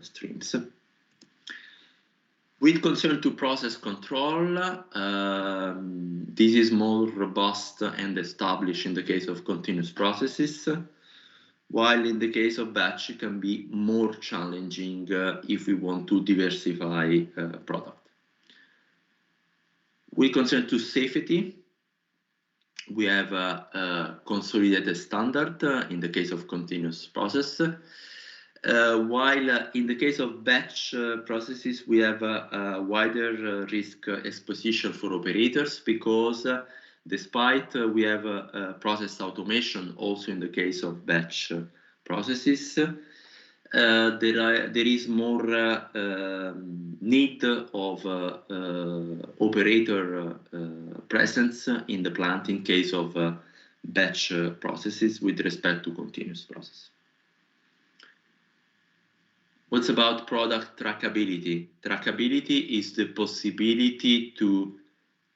streams. With concern to process control, this is more robust and established in the case of continuous processes, while in the case of batch it can be more challenging if we want to diversify product. With concern to safety, we have a consolidated standard in the case of continuous process. While in the case of batch processes, we have a wider risk exposition for operators, because despite we have process automation also in the case of batch processes, there is more need of operator presence in the plant in case of batch processes with respect to continuous process. What's about product trackability? Trackability is the possibility to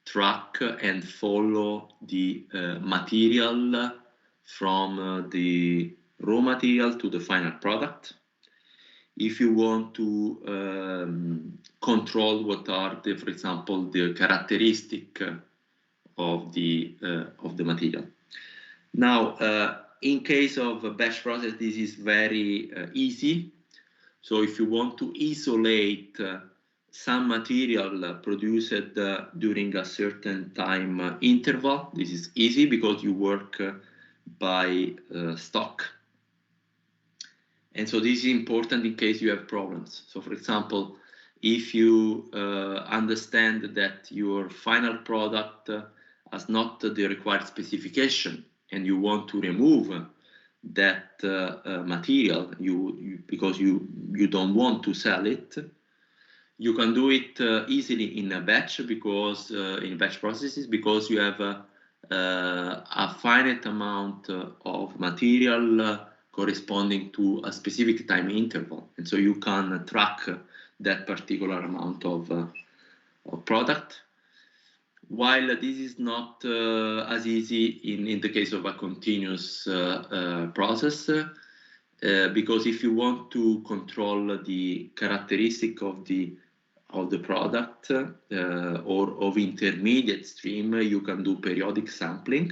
track and follow the material from the raw material to the final product. If you want to control what are the, for example, the characteristic of the material. Now, in case of a batch process, this is very easy. So if you want to isolate some material produced during a certain time interval, this is easy because you work by stock. And so this is important in case you have problems. So for example, if you understand that your final product has not the required specification and you want to remove that material because you don't want to sell it, you can do it easily in a batch because in batch processes, because you have a finite amount of material corresponding to a specific time interval, and so you can track that particular amount of product. While this is not as easy in the case of a continuous process, because if you want to control the characteristic of the product or of intermediate stream, you can do periodic sampling.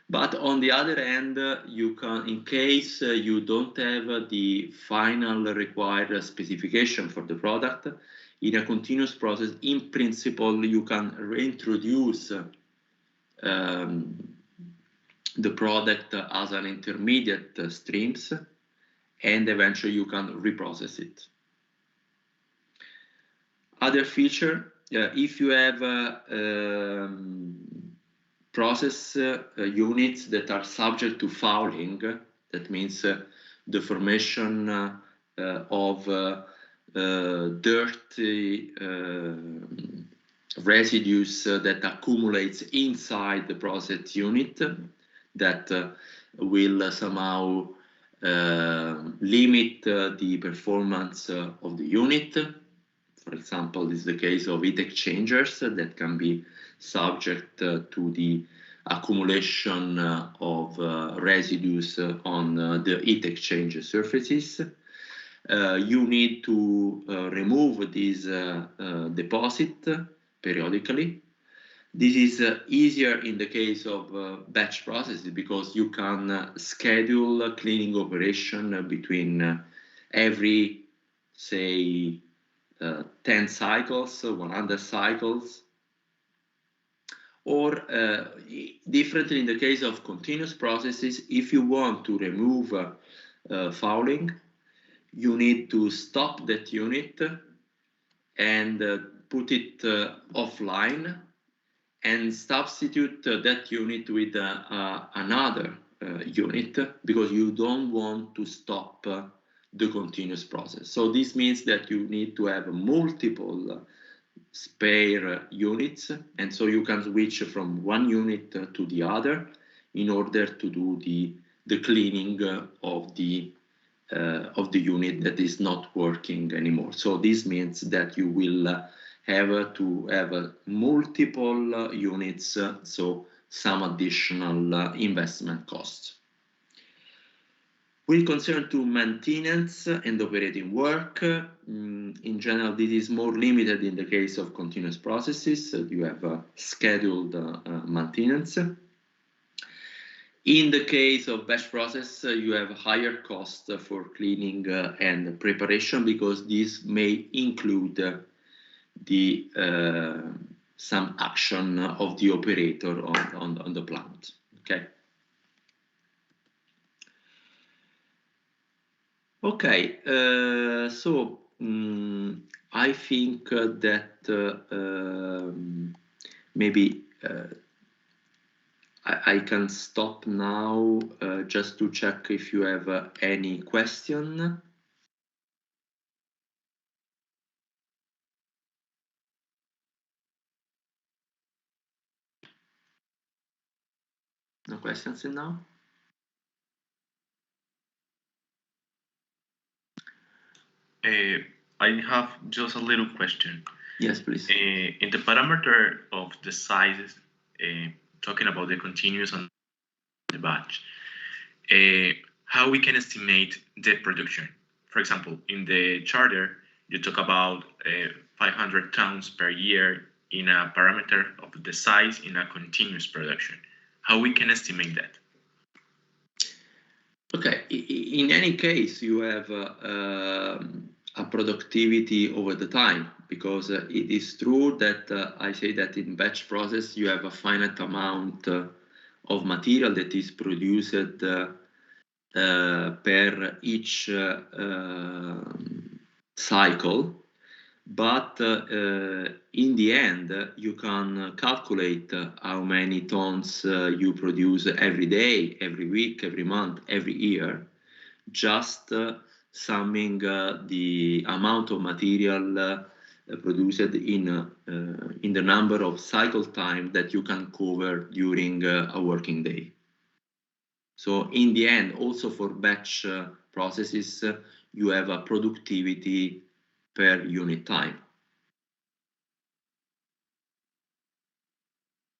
But on the other hand, you can, in case you don't have the final required specification for the product, in a continuous process, in principle, you can reintroduce the product as an intermediate streams, and eventually you can reprocess it. Other feature, if you have process units that are subject to fouling, that means the formation of dirty residues that accumulates inside the process unit that will somehow limit the performance of the unit. For example, this is the case of heat exchangers that can be subject to the accumulation of residues on the heat exchange surfaces. You need to remove this deposit periodically. This is easier in the case of batch processes because you can schedule cleaning operation between every, say, 10 cycles, 100 cycles. Or differently in the case of continuous processes, if you want to remove fouling, you need to stop that unit and put it offline and substitute that unit with another unit because you don't want to stop the continuous process. So this means that you need to have multiple spare units, and so you can switch from one unit to the other in order to do the cleaning of the unit that is not working anymore. So this means that you will have to have multiple units, so some additional investment costs. With concern to maintenance and operating work, in general, this is more limited in the case of continuous processes. You have scheduled maintenance. In the case of batch process, you have higher costs for cleaning and preparation because this may include the some action of the operator on the plant. Okay. Okay, so I think that maybe I can stop now just to check if you have any question. No questions in now? I have just a little question. Yes, please. In the parameter of the sizes, talking about the continuous and the batch, how we can estimate the production. For example, in the charter, you talk about 500 tons per year in a parameter of the size in a continuous production. How we can estimate that? Okay, in any case, you have a productivity over the time, because it is true that I say that in batch process you have a finite amount of material that is produced per each cycle, but in the end you can calculate how many tons you produce every day, every week, every month, every year, just summing the amount of material produced in the number of cycle time that you can cover during a working day. So in the end, also for batch processes, you have a productivity per unit time.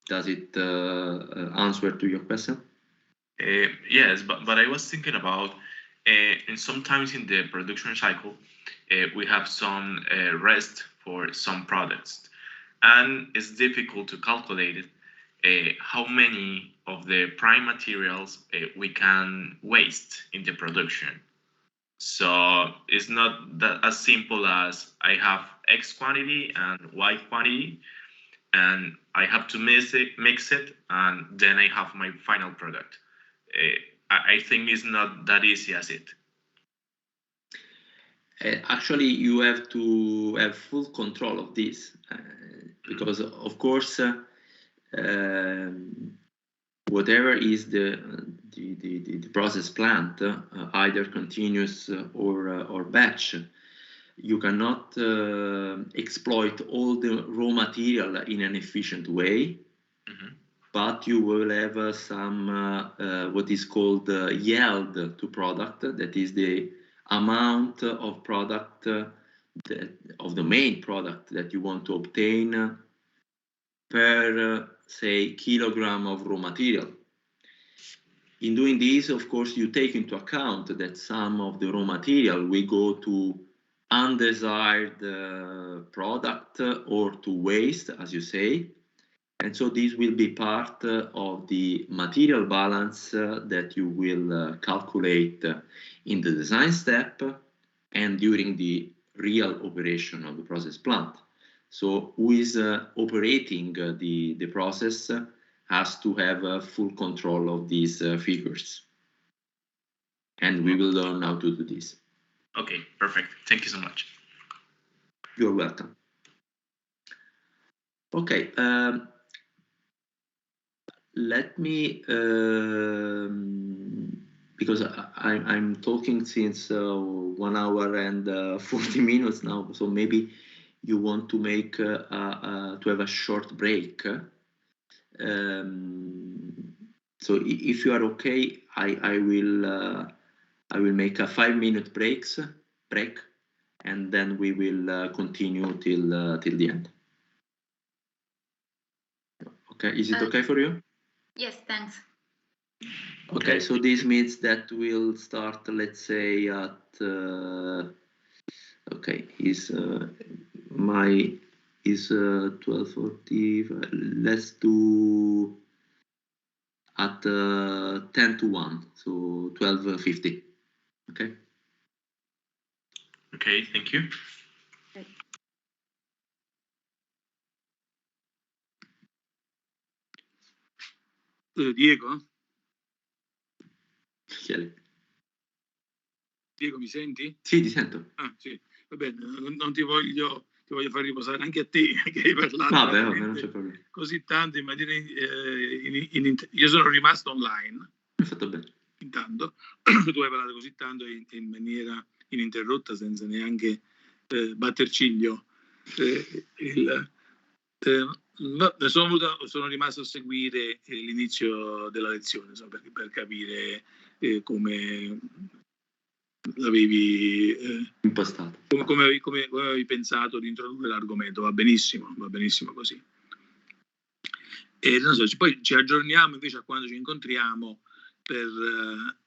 Does it answer to your question? Yes, but I was thinking about, and sometimes in the production cycle, we have some rest for some products, and it's difficult to calculate how many of the prime materials we can waste in the production. So it's not that as simple as I have X quantity and Y quantity, and I have to mix it, and then I have my final product. I think it's not that easy as it. Actually, you have to have full control of this, because of course, whatever is the process plant, either continuous or batch, you cannot exploit all the raw material in an efficient way. Mm-hmm. But you will have some what is called yield to product, that is the amount of product of the main product that you want to obtain per say kilogram of raw material. In doing this, of course, you take into account that some of the raw material will go to undesired product or to waste, as you say. And so this will be part of the material balance that you will calculate in the design step and during the real operation of the process plant. So who is operating the process has to have full control of these figures. And we will learn how to do this. Okay, perfect. Thank you so much. You're welcome. Okay. Let me, because I'm talking since 1 hour and 40 minutes now, so maybe you want to make to have a short break. So if you are okay, I will make a 5-minute break, and then we will continue till the end. Okay, is it okay for you? Yes, thanks. Okay, so this means that we'll start, let's say, at okay, is 12:40. Let's do at 10 to 1, so 12:50. Okay. Okay, thank you. Diego? Chiede. Diego, mi senti? Sì, ti sento. Ah, sì, va bene, non ti voglio far riposare anche a te, che hai parlato. Vabbè, non c'è problema. Così tanto in maniera io sono rimasto online. Hai fatto bene. Intanto, tu hai parlato così tanto in maniera ininterrotta, senza neanche batter ciglio. Sono rimasto a seguire l'inizio della lezione, per capire come l'avevi Impostato. come avevi pensato di introdurre l'argomento. Va benissimo così. E non so, poi ci aggiorniamo invece a quando ci incontriamo perché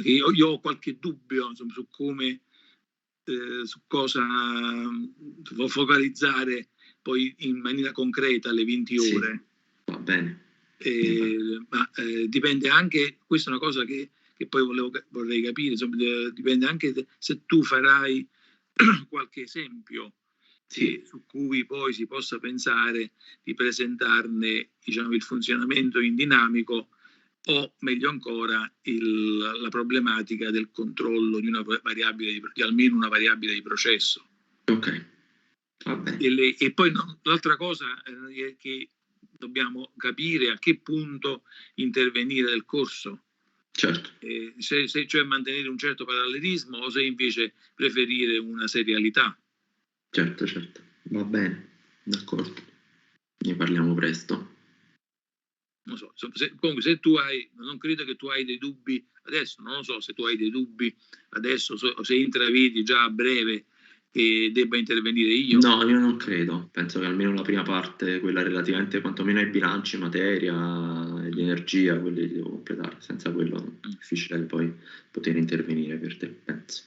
io ho qualche dubbio, insomma, su come su cosa focalizzare poi in maniera concreta alle 20 ore. Va bene. Ma dipende anche, questa è una cosa che poi vorrei capire, insomma, dipende anche se tu farai qualche esempio su cui poi si possa pensare di presentarne, diciamo, il funzionamento in dinamico, o meglio ancora la problematica del controllo di una variabile di almeno una variabile di processo. Ok, va bene. E poi l'altra cosa è che dobbiamo capire a che punto intervenire nel corso. Certo. Se cioè mantenere un certo parallelismo o se invece preferire una serialità. Certo, va bene, d'accordo. Ne parliamo presto. Non so, comunque se tu hai, non credo che tu hai dei dubbi adesso, non lo so se tu hai dei dubbi adesso o se intravedi già a breve che debba intervenire io. No, io non credo, penso che almeno la prima parte, quella relativamente quantomeno ai bilanci, materia ed energia, quelli li devo completare, senza quello è difficile poi poter intervenire per te, penso.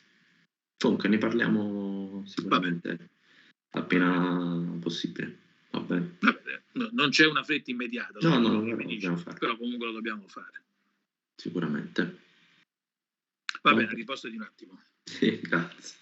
Comunque ne parliamo sicuramente appena possibile. Va bene. Vabbè, non c'è una fretta immediata, No, lo dobbiamo fare. però comunque lo dobbiamo fare. Sicuramente. Va bene, ripostati un attimo. Sì, grazie.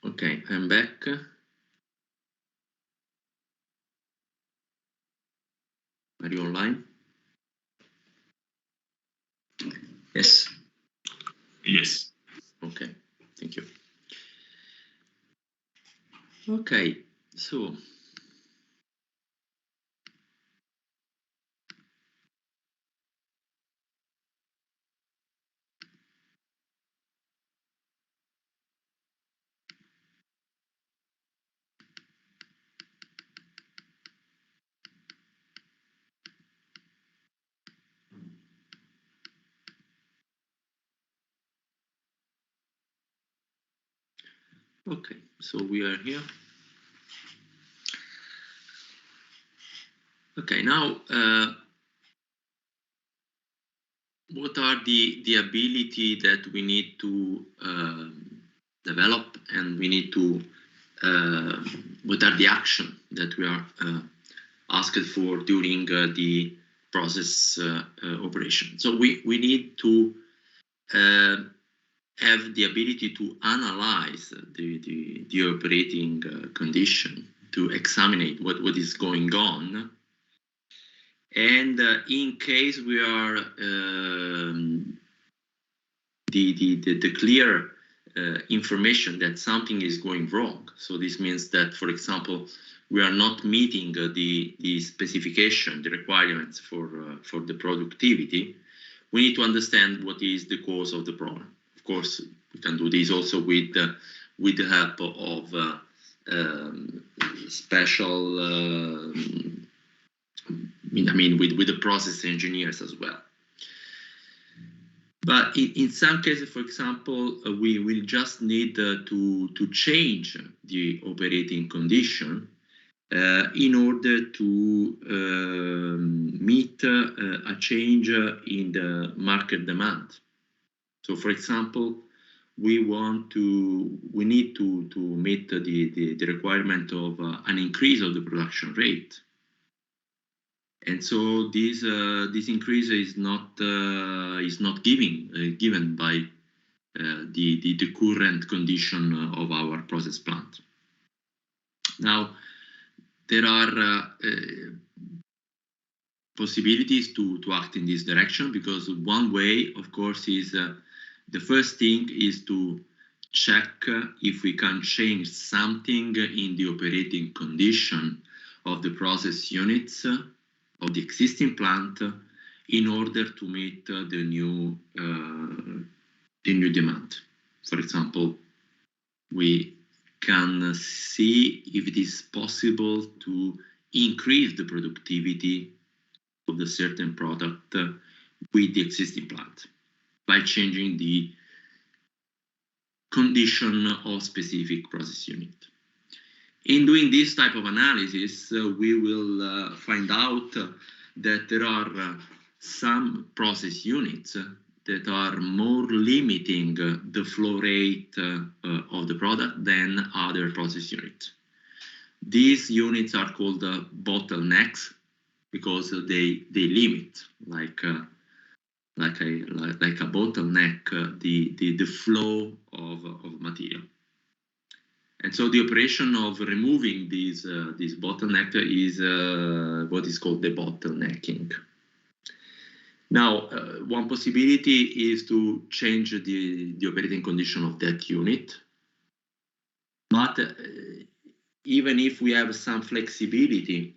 Okay, I'm back. Are you online? Yes. Yes. Okay, thank you. Okay, so okay, so we are here. Okay, now what are the ability that we need to develop, and we need to what are the action that we are asked for during the process operation? So we need to have the ability to analyze the operating condition, to examine what is going on. And in case we are the clear information that something is going wrong, so this means that, for example, we are not meeting the specification, the requirements for the productivity, we need to understand what is the cause of the problem. Of course, we can do this also with the help of special with the process engineers as well. But in some cases, for example, we will just need to change the operating condition in order to meet a change in the market demand. So, for example, we need to meet the requirement of an increase of the production rate. And so this increase is not given by the current condition of our process plant. Now, there are possibilities to act in this direction, because one way, of course, is the first thing is to check if we can change something in the operating condition of the process units of the existing plant in order to meet the new demand. For example, we can see if it is possible to increase the productivity of the certain product with the existing plant by changing the condition of specific process unit. In doing this type of analysis, we will find out that there are some process units that are more limiting the flow rate of the product than other process units. These units are called bottlenecks because they limit, like a bottleneck, the flow of material. And so the operation of removing this bottleneck is what is called debottlenecking. Now, one possibility is to change the operating condition of that unit. But even if we have some flexibility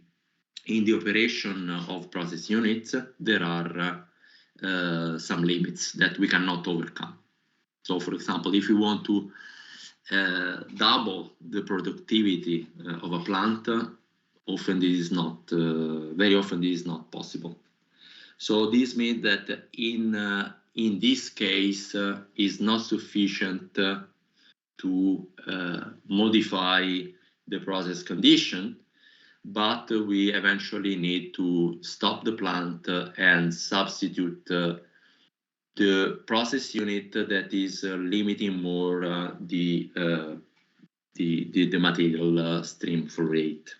in the operation of process units, there are some limits that we cannot overcome. So, for example, if we want to double the productivity of a plant, very often this is not possible. So this means that in this case is not sufficient to modify the process condition, but we eventually need to stop the plant and substitute the process unit that is limiting more the material stream flow rate.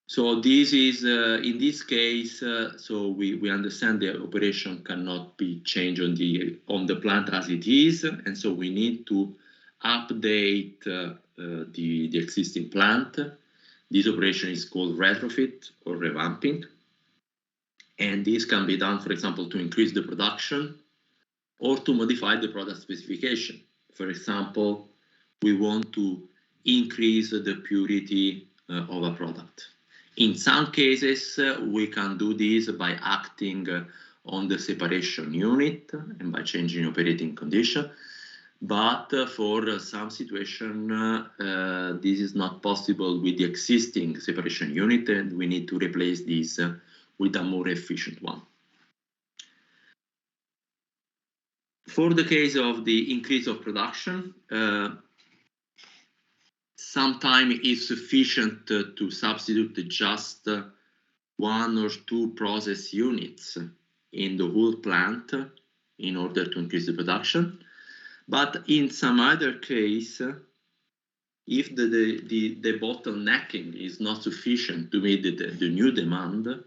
So this is in this case. So we understand the operation cannot be changed on the plant as it is, and so we need to update the existing plant. This operation is called retrofit or revamping. And this can be done, for example, to increase the production or to modify the product specification. For example, we want to increase the purity of a product. In some cases, we can do this by acting on the separation unit and by changing operating condition. But for some situation, this is not possible with the existing separation unit, and we need to replace this with a more efficient one. For the case of the increase of production, sometimes it's sufficient to substitute just one or two process units in the whole plant in order to increase the production. But in some other case, if the bottlenecking is not sufficient to meet the new demand,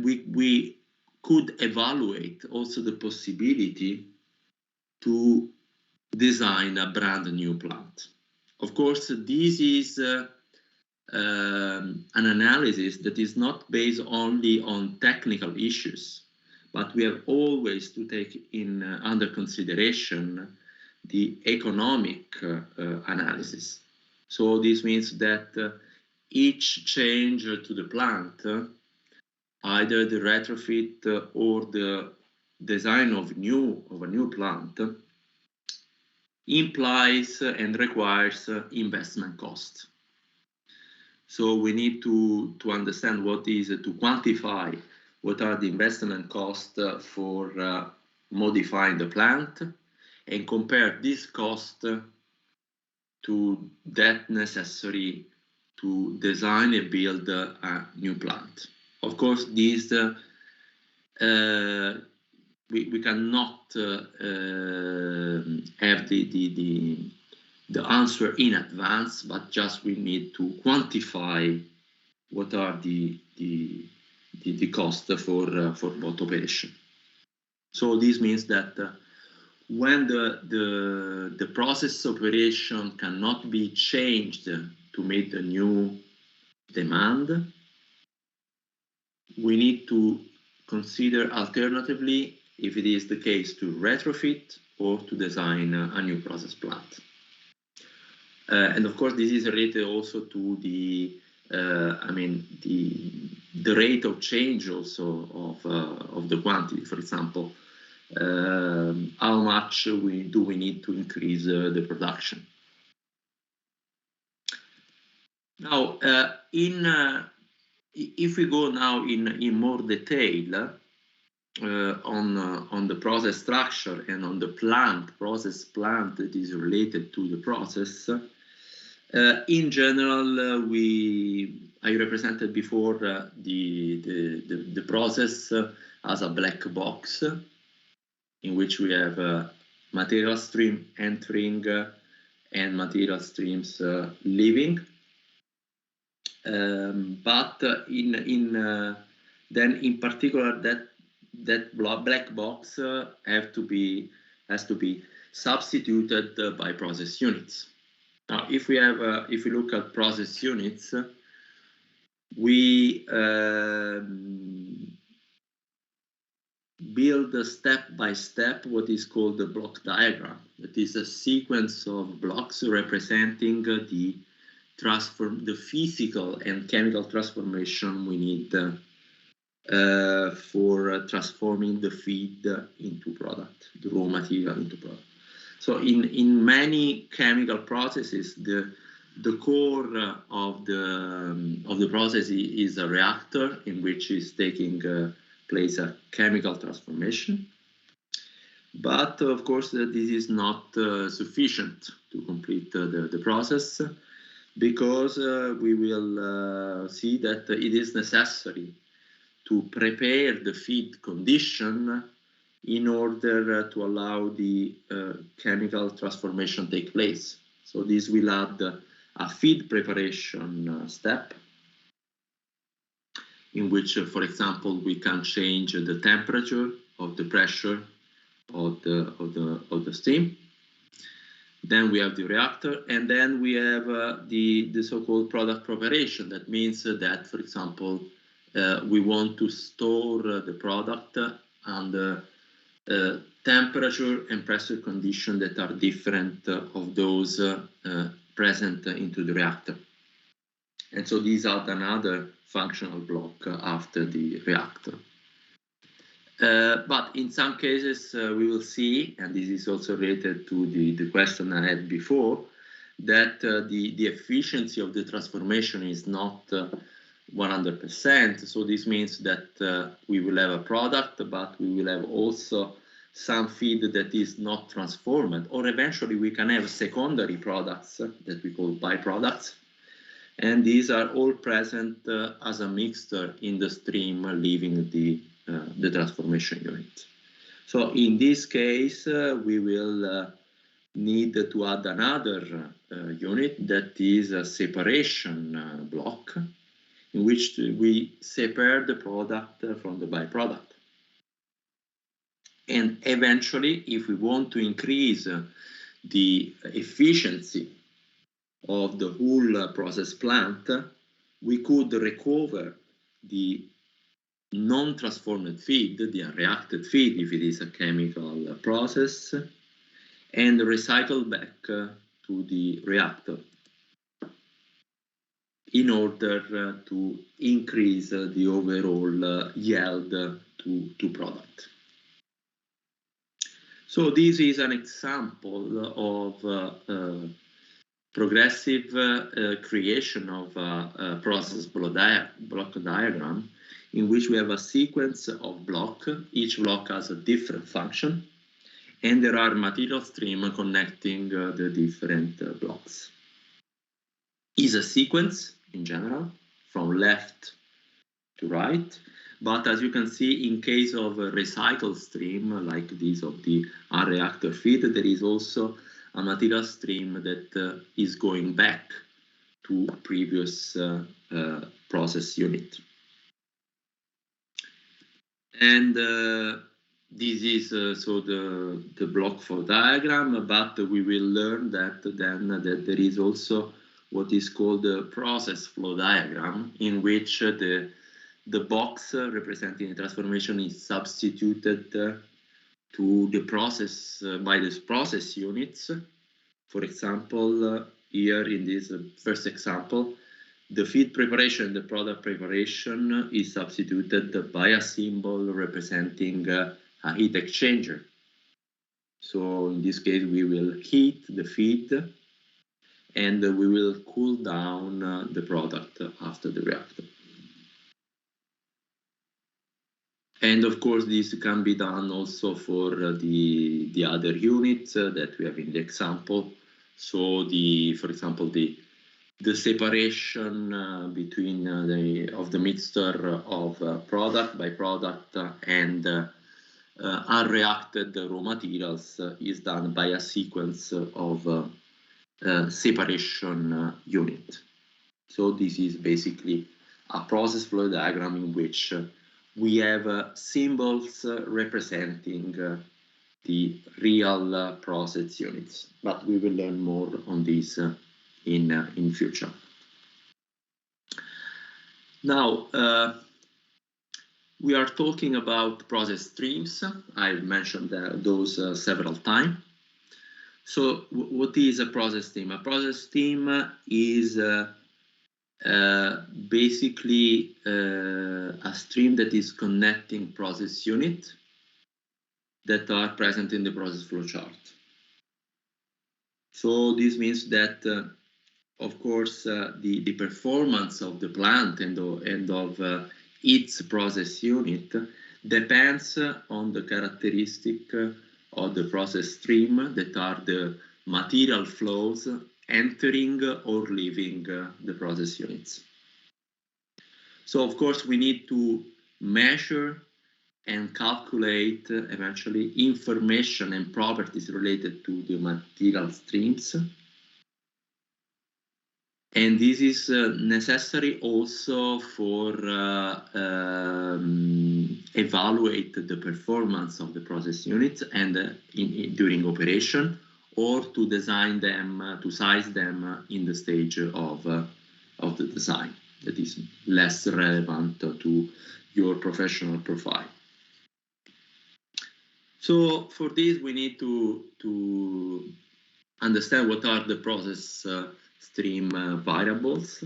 we could evaluate also the possibility to design a brand new plant. Of course, this is an analysis that is not based only on technical issues, but we have always to take in under consideration the economic analysis. So this means that each change to the plant, either the retrofit or the design of a new plant, implies and requires investment cost. So we need to understand what is to quantify what are the investment costs for modifying the plant and compare this cost to that necessary to design and build a new plant. Of course, this we cannot have the answer in advance, but just we need to quantify what are the cost for both operation. So this means that when the process operation cannot be changed to meet the new demand, we need to consider alternatively if it is the case to retrofit or to design a new process plant. And of course, this is related also to the rate of change also of the quantity. For example, how much do we need to increase the production? Now, if we go now in more detail on the process structure and on the process plant that is related to the process, in general, I represented before the process as a black box in which we have material stream entering and material streams leaving. But then in particular that black box has to be substituted by process units. Now, if we look at process units, we build step by step what is called the block diagram. That is a sequence of blocks representing the physical and chemical transformation we need for transforming the feed into product, the raw material into product. So in many chemical processes, the core of the process is a reactor in which is taking place a chemical transformation. But of course, this is not sufficient to complete the process, because we will see that it is necessary to prepare the feed condition in order to allow the chemical transformation to take place. So this will add a feed preparation step in which, for example, we can change the temperature of the pressure of the stream. Then we have the reactor, and then we have the so-called product preparation. That means that, for example, we want to store the product under temperature and pressure conditions that are different of those present into the reactor. And so these are another functional block after the reactor. But in some cases, we will see, and this is also related to the question I had before, that the efficiency of the transformation is not 100%. So this means that we will have a product, but we will have also some feed that is not transformed, or eventually we can have secondary products that we call byproducts. And these are all present as a mixture in the stream leaving the transformation unit. So in this case, we will need to add another unit that is a separation block in which we separate the product from the byproduct. And eventually, if we want to increase the efficiency of the whole process plant, we could recover the non-transformed feed, the unreacted feed, if it is a chemical process, and recycle back to the reactor in order to increase the overall yield to product. So this is an example of progressive creation of a process block diagram in which we have a sequence of blocks. Each block has a different function, and there are material streams connecting the different blocks. It's a sequence in general from left to right, but as you can see, in case of a recycle stream like this of the unreactor feed, there is also a material stream that is going back to previous process unit. And this is so the block flow diagram, but we will learn that then that there is also what is called the process flow diagram, in which the box representing the transformation is substituted to the process by the process units. For example, here in this first example, the feed preparation, the product preparation is substituted by a symbol representing a heat exchanger. So in this case, we will heat the feed and we will cool down the product after the reactor. And of course, this can be done also for the other units that we have in the example. So for example, the separation between the mixture of product by product and unreacted raw materials is done by a sequence of separation unit. So this is basically a process flow diagram in which we have symbols representing the real process units, but we will learn more on this in future. Now, we are talking about process streams. I've mentioned those several times. So what is a process stream? A process stream is basically a stream that is connecting process units that are present in the process flow chart. So this means that of course, the performance of the plant and of its process unit depends on the characteristic of the process stream that are the material flows entering or leaving the process units. So, of course, we need to measure and calculate eventually information and properties related to the material streams. And this is necessary also for evaluate the performance of the process units and during operation, or to design them, to size them in the stage of the design that is less relevant to your professional profile. So for this, we need to understand what are the process stream variables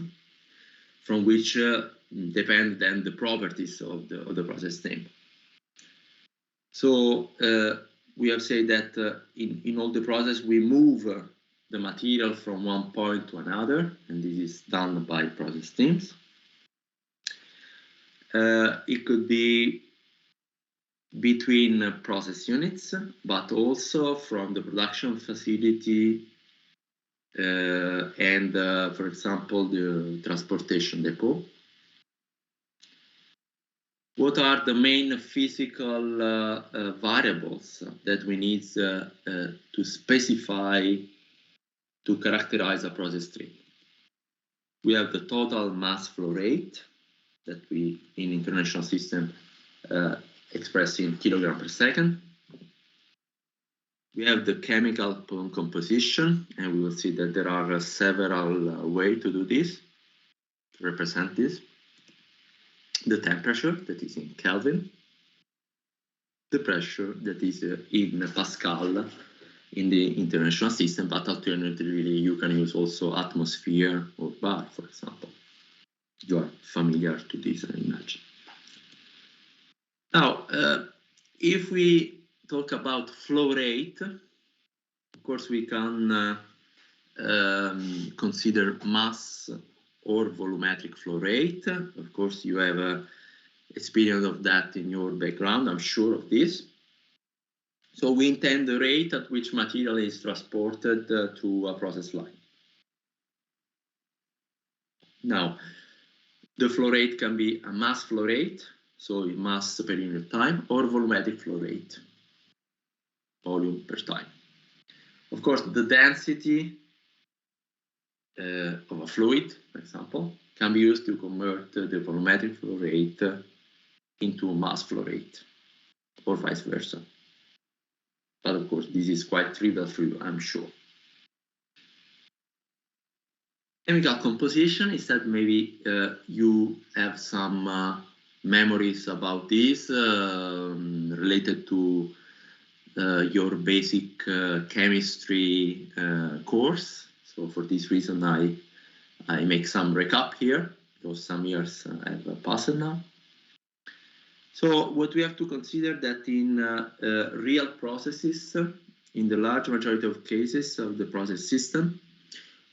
from which depend then the properties of the process stream. So we have said that in all the process we move the material from one point to another, and this is done by process streams. It could be between process units, but also from the production facility and, for example, the transportation depot. What are the main physical variables that we need to specify to characterize a process stream? We have the total mass flow rate that we, in international system, express in kilogram per second. We have the chemical composition, and we will see that there are several ways to do this, to represent this. The temperature, that is in Kelvin. The pressure, that is in Pascal in the international system, but alternatively you can use also atmosphere or bar, for example. You are familiar to this, I imagine. Now, if we talk about flow rate, of course we can consider mass or volumetric flow rate. Of course, you have experience of that in your background, I'm sure of this. So we intend the rate at which material is transported to a process line. Now, the flow rate can be a mass flow rate, so mass per unit time, or volumetric flow rate, volume per time. Of course, the density of a fluid, for example, can be used to convert the volumetric flow rate into a mass flow rate, or vice versa. But of course, this is quite trivial for you, I'm sure. Chemical composition, instead, maybe you have some memories about this related to your basic chemistry course. So for this reason, I make some recap here, because some years have passed now. So what we have to consider that in real processes, in the large majority of cases of the process system,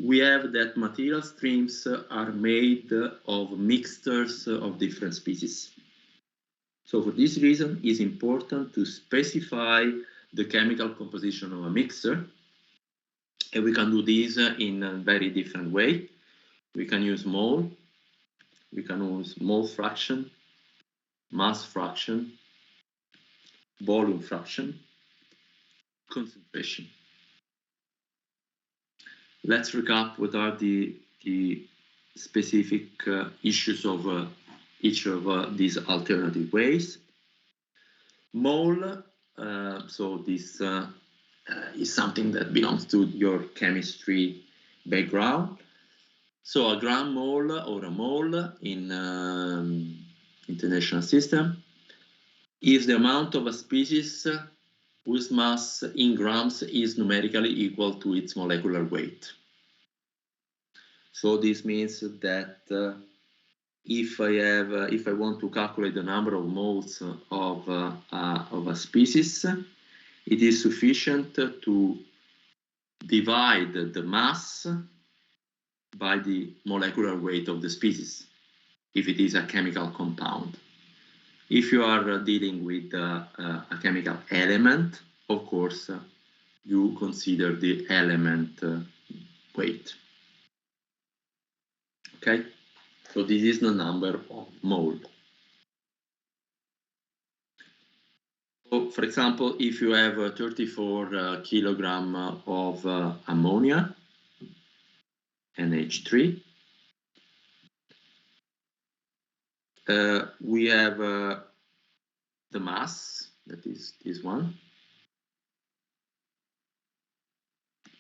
we have that material streams are made of mixtures of different species. So for this reason, it's important to specify the chemical composition of a mixture. And we can do this in a very different way. We can use mole, we can use mole fraction, mass fraction, volume fraction, concentration. Let's recap what are the specific issues of each of these alternative ways. Mole, so this is something that belongs to your chemistry background. So a gram mole or a mole in international system is the amount of a species whose mass in grams is numerically equal to its molecular weight. So this means that if I want to calculate the number of moles of a species, it is sufficient to divide the mass by the molecular weight of the species, if it is a chemical compound. If you are dealing with a chemical element, of course, you consider the element weight. Okay, so this is the number of mole. So, for example, if you have 34 kilogram of ammonia, NH3, we have the mass, that is this one.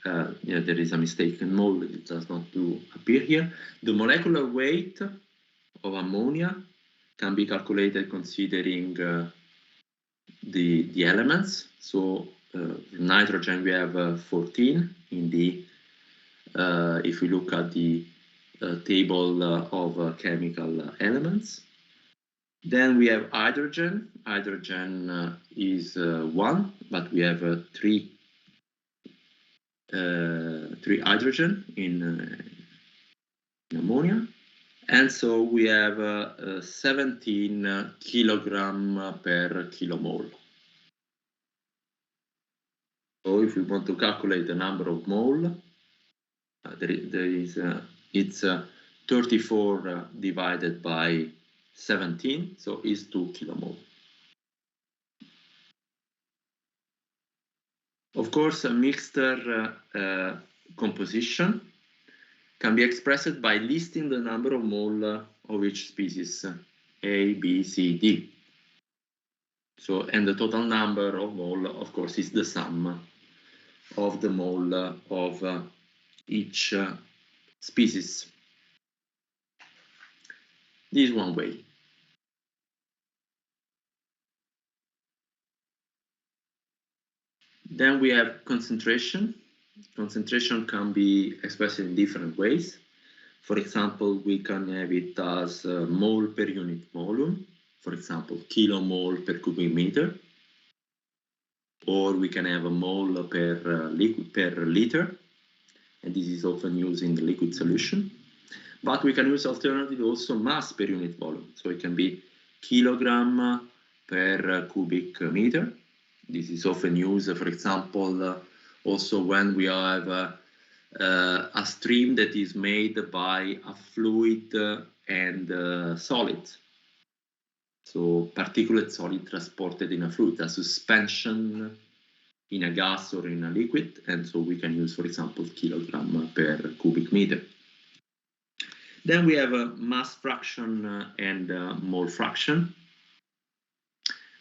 Yeah, there is a mistake in mole, it does not appear here. The molecular weight of ammonia can be calculated considering the elements. So nitrogen, we have 14 in the, if we look at the table of chemical elements. Then we have hydrogen. Hydrogen is 1, but we have 3 hydrogen in ammonia. And so we have 17 kilogram per kilomole. So if we want to calculate the number of mole, it's 34 divided by 17, so is 2 kilomole. Of course, a mixture composition can be expressed by listing the number of mole of each species, A, B, C, D. So, and the total number of mole, of course, is the sum of the mole of each species. This is one way. Then we have concentration. Concentration can be expressed in different ways. For example, we can have it as mole per unit volume, for example, kilomole per cubic meter, or we can have a mole per liter, and this is often used in the liquid solution. But we can use alternatively also mass per unit volume, so it can be kilogram per cubic meter. This is often used, for example, also when we have a stream that is made by a fluid and solid. So particulate solid transported in a fluid, a suspension in a gas or in a liquid, and so we can use, for example, kilogram per cubic meter. Then we have a mass fraction and mole fraction.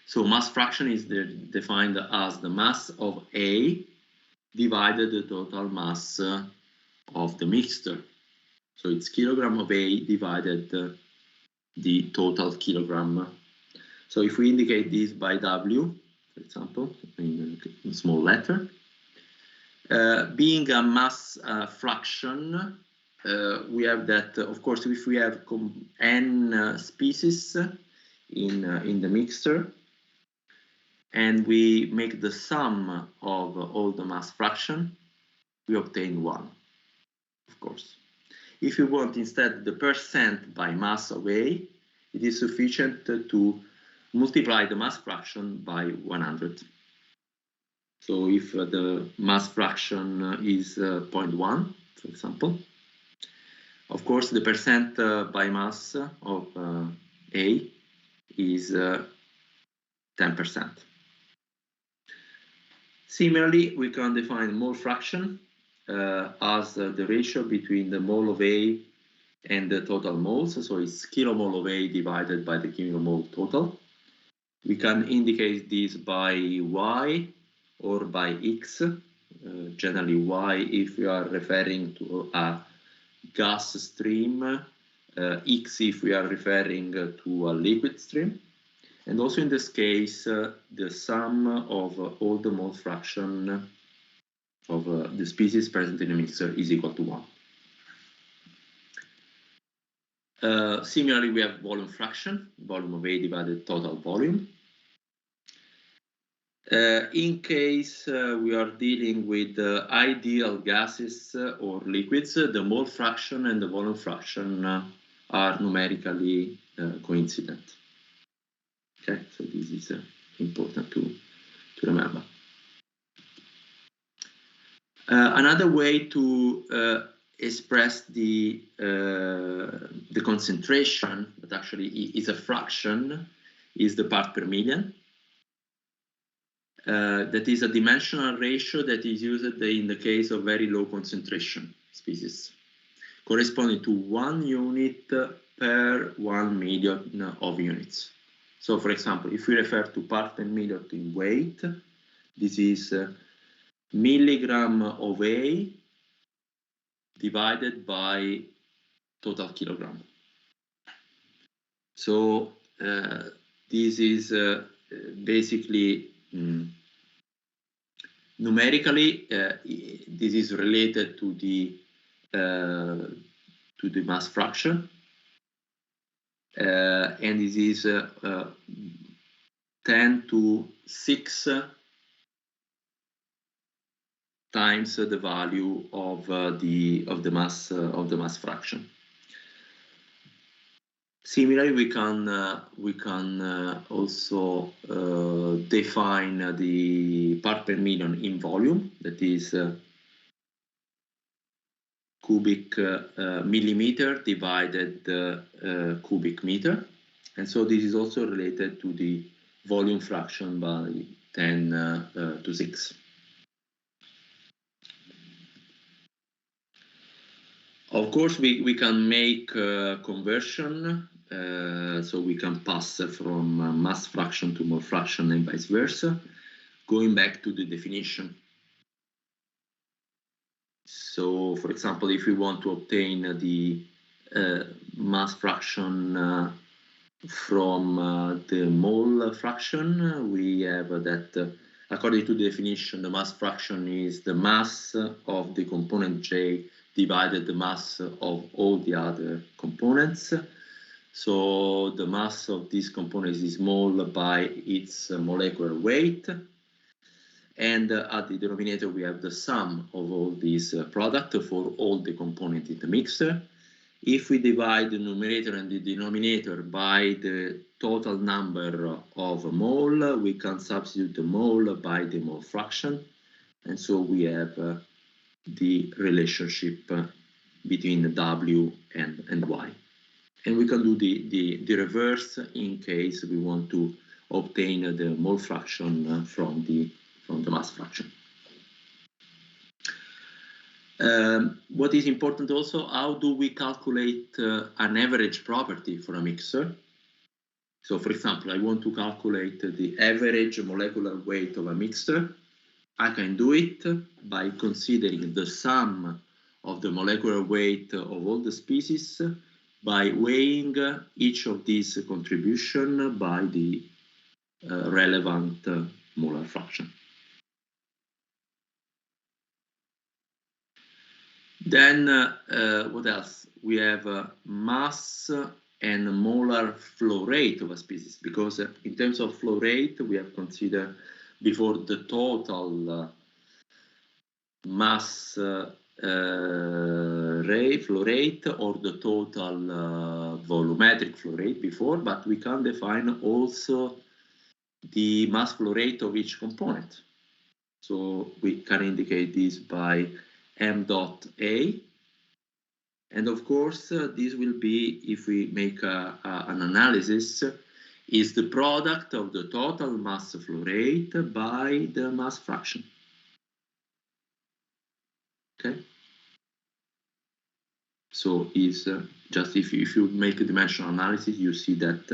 So mass fraction is defined as the mass of A divided the total mass of the mixture. So it's kilogram of A divided the total kilogram. So if we indicate this by W, for example, in a small letter, being a mass fraction, we have that, of course, if we have n species in the mixture, and we make the sum of all the mass fraction, we obtain 1, of course. If you want instead the percent by mass of A, it is sufficient to multiply the mass fraction by 100. So if the mass fraction is 0.1, for example, of course the percent by mass of A is 10%. Similarly, we can define mole fraction as the ratio between the mole of A and the total moles. So it's kilomole of A divided by the kilomole total. We can indicate this by Y or by X. Generally Y if we are referring to a gas stream, X if we are referring to a liquid stream. And also in this case, the sum of all the mole fraction of the species present in a mixture is equal to 1. Similarly, we have volume fraction, volume of A divided total volume. In case we are dealing with ideal gases or liquids, the mole fraction and the volume fraction are numerically coincident. Okay, so this is important to remember. Another way to express the concentration, but actually is a fraction, is the part per million. That is a dimensional ratio that is used in the case of very low concentration species. corresponding to 1 unit per 1 million of units. So, for example, if we refer to part per million in weight, this is milligram of A divided by total kilogram. So this is basically numerically this is related to the mass fraction, and this is 10 to 6 times the value of the mass fraction. Similarly, we can also define the part per million in volume, that is cubic millimeter divided cubic meter, and so this is also related to the volume fraction by 10 to 6. Of course, we can make conversion, so we can pass from mass fraction to mole fraction and vice versa, going back to the definition. So, for example, if we want to obtain the mass fraction from the mole fraction, we have that according to the definition, the mass fraction is the mass of the component J divided the mass of all the other components. So the mass of this component is mole by its molecular weight. And at the denominator, we have the sum of all these products for all the components in the mixture. If we divide the numerator and the denominator by the total number of mole, we can substitute the mole by the mole fraction. And so we have the relationship between W and Y. And we can do the reverse in case we want to obtain the mole fraction from the mass fraction. What is important also, how do we calculate an average property for a mixture? So, for example, I want to calculate the average molecular weight of a mixture. I can do it by considering the sum of the molecular weight of all the species by weighing each of these contributions by the relevant molar fraction. Then what else? We have mass and molar flow rate of a species, because in terms of flow rate, we have considered before the total mass flow rate or the total volumetric flow rate before, but we can define also the mass flow rate of each component. So we can indicate this by m dot A. And of course, this will be, if we make an analysis, is the product of the total mass flow rate by the mass fraction. Okay? So is just if you make a dimensional analysis, you see that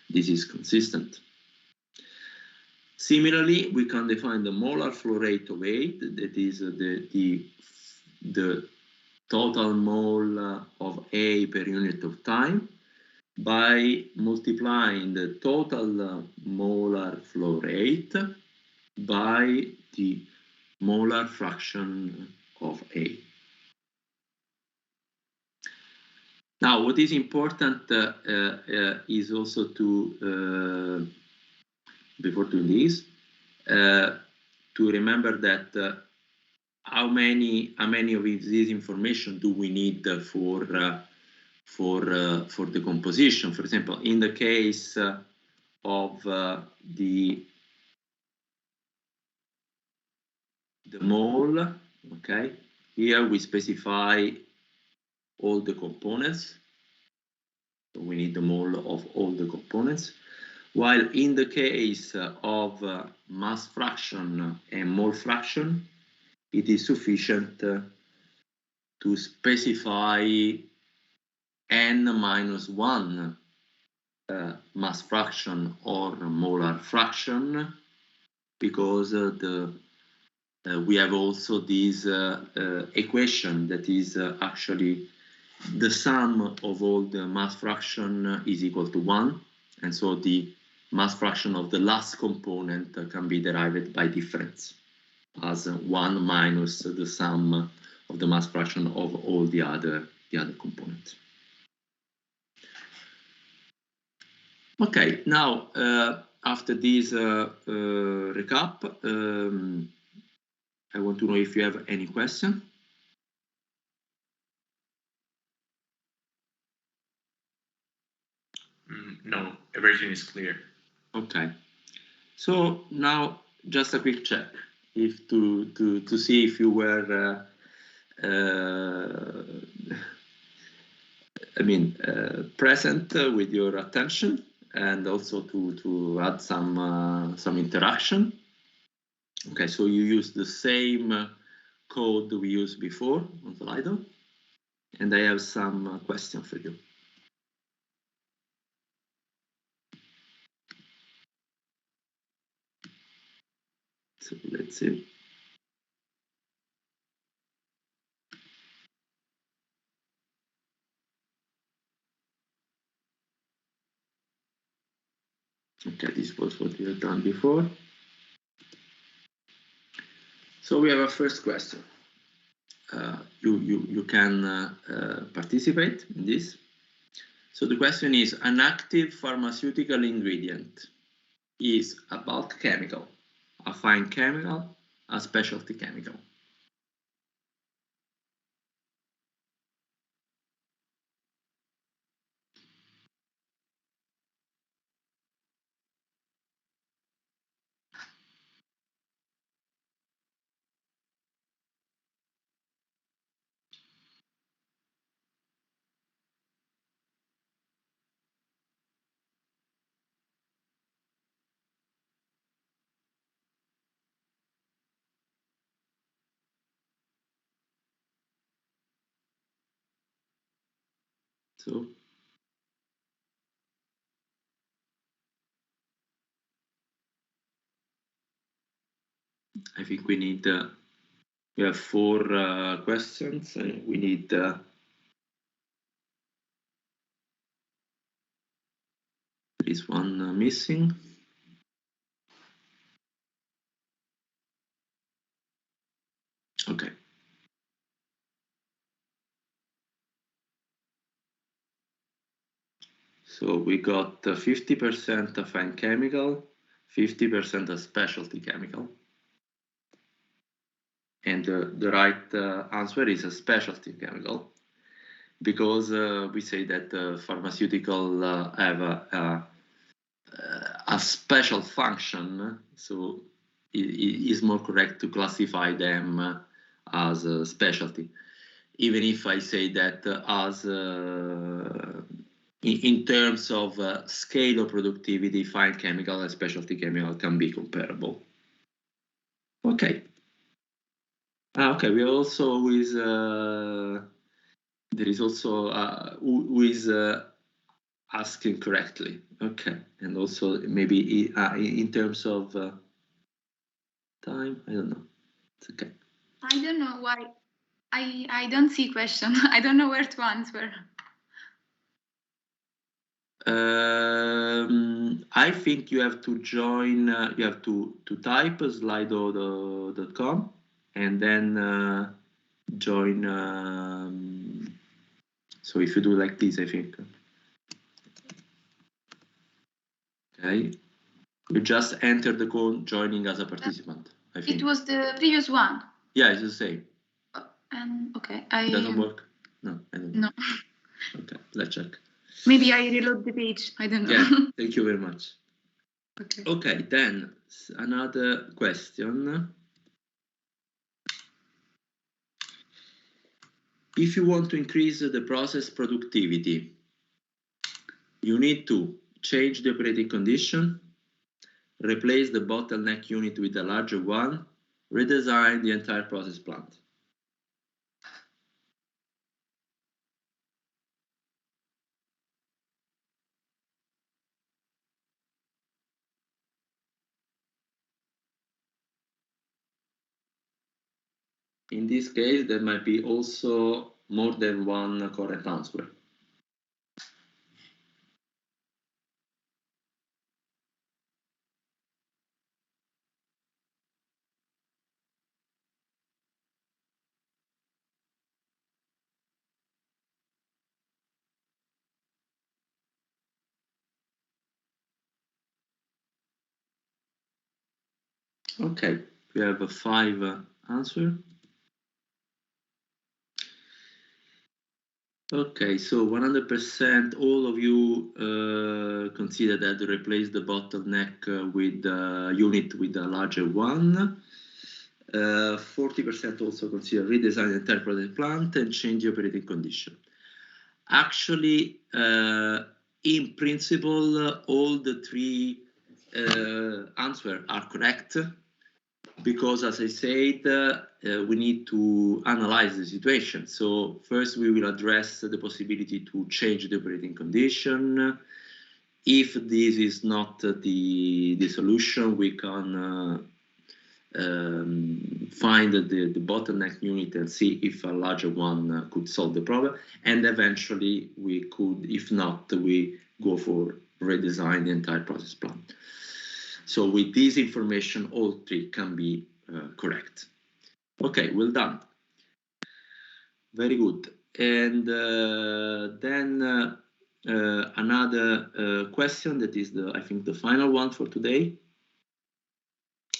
this is consistent. Similarly, we can define the molar flow rate of A, that is the total mole of A per unit of time, by multiplying the total molar flow rate by the molar fraction of A. Now, what is important is also to, before doing this, to remember that how many of this information do we need for the composition? For example, in the case of the mole, okay, here we specify all the components. So we need the mole of all the components. While in the case of mass fraction and mole fraction, it is sufficient to to specify n-1 mass fraction or molar fraction, because we have also this equation that is actually the sum of all the mass fraction is equal to 1, and so the mass fraction of the last component can be derived by difference as 1 minus the sum of the mass fraction of all the other components. Okay, now after this recap, I want to know if you have any question. No, everything is clear. Okay, so now just a quick check, if to see if you were present with your attention, and also to add some interaction. Okay, so you use the same code we used before on Slido, and I have some question for you. So let's see. Okay, this was what we had done before. So we have a first question. You can participate in this. So the question is, an active pharmaceutical ingredient is a bulk chemical, a fine chemical, a specialty chemical? So I think we need, we have 4 questions, and we need there is one missing. Okay. So we got 50% a fine chemical, 50% a specialty chemical. And the right answer is a specialty chemical, because we say that pharmaceutical have a special function, so it is more correct to classify them as a specialty. Even if I say that as in terms of scale of productivity, fine chemical and specialty chemical can be comparable. Okay. Okay, we also with there is also who is asking correctly. Okay, and also maybe in terms of time, I don't know. It's okay. I don't know why. I don't see question. I don't know where to answer. I think you have to join. You have to type slido.com and then join. So if you do like this, I think. Okay, you just enter the code joining as a participant. I think it was the previous one. Yeah, it's the same. Okay, It doesn't work. No, I don't know. No. Okay, let's check. Maybe I reload the page. I don't know. Yeah, thank you very much. Okay. Okay, then another question. If you want to increase the process productivity, you need to change the operating condition, replace the bottleneck unit with a larger one, redesign the entire process plant. in this case, there might be also more than one correct answer. Okay, we have a 5 answer. Okay, so 100% all of you consider that to replace the bottleneck with a unit with a larger one. 40% also consider redesign the entire product plant and change the operating condition. Actually, in principle, all the 3 answers are correct, because as I said, we need to analyze the situation. So first we will address the possibility to change the operating condition. If this is not the solution, we can find the bottleneck unit and see if a larger one could solve the problem. And eventually we could, if not, we go for redesign the entire process plant. So with this information, all 3 can be correct. Okay, well done. Very good. And then another question that is, I think, the final one for today.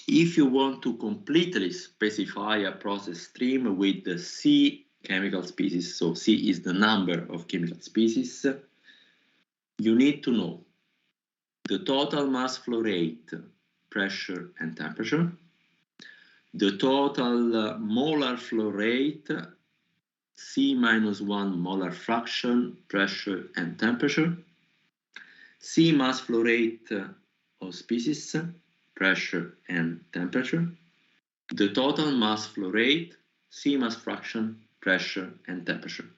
If you want to completely specify a process stream with the C chemical species, so C is the number of chemical species, you need to know the total mass flow rate, pressure and temperature, the total molar flow rate, C-1 molar fraction, pressure and temperature, C mass flow rate of species, pressure and temperature, the total mass flow rate, C mass fraction, pressure and temperature.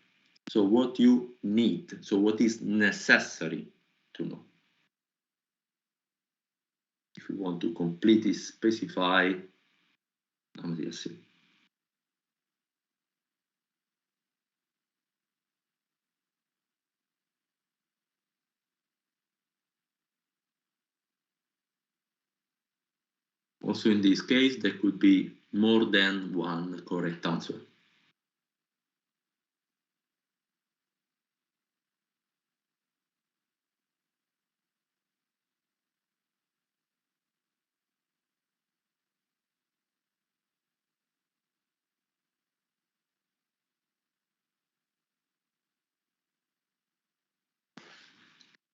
So what you need, so what is necessary to know if you want to completely specify. Also in this case, there could be more than one correct answer.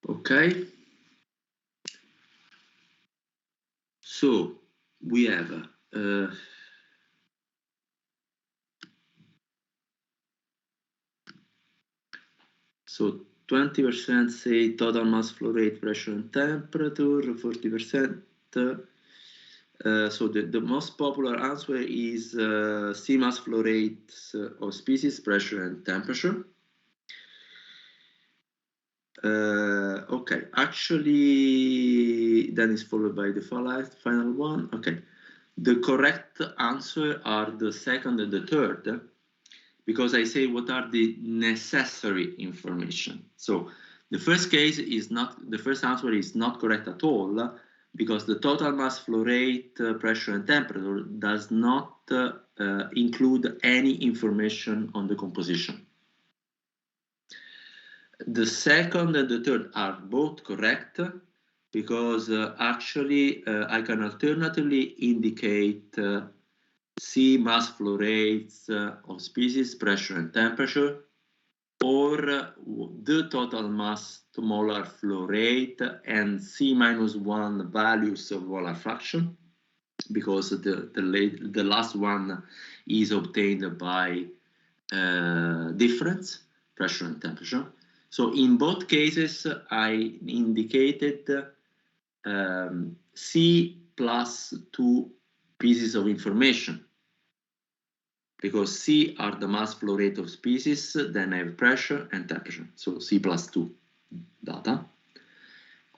Okay. So we have so 20% say total mass flow rate, pressure and temperature, 40%. So the most popular answer is C mass flow rates of species, pressure and temperature. Okay, actually, then is followed by the final one. Okay, the correct answer are the second and the third, because I say what are the necessary information. So the first case is not, the first answer is not correct at all, because the total mass flow rate, pressure and temperature does not include any information on the composition. The second and the third are both correct, because actually I can alternatively indicate C mass flow rates of species, pressure and temperature, or the total mass to molar flow rate and C-1 values of molar fraction, because the last one is obtained by difference, pressure and temperature. So in both cases, I indicated C plus 2 pieces of information, because C are the mass flow rate of species, then I have pressure and temperature, so C plus 2 data.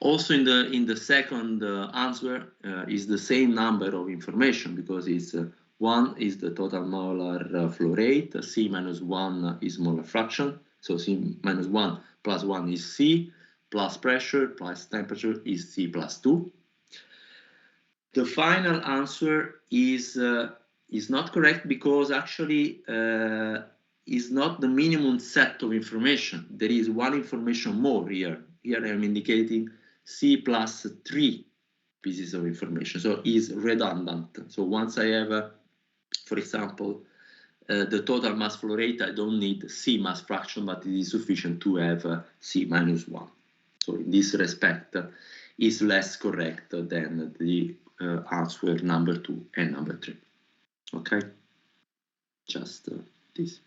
Also in the second answer is the same number of information, because it's 1 is the total molar flow rate, C minus 1 is molar fraction, so C minus 1 plus 1 is C, plus pressure plus temperature is C plus 2. The final answer is not correct because actually is not the minimum set of information. There is one information more here. Here I'm indicating C plus 3 pieces of information, so is redundant. So once I have, for example, the total mass flow rate, I don't need C mass fraction, but it is sufficient to have C minus 1. So in this respect, is less correct than the answer number 2 and number 3. Okay, just this.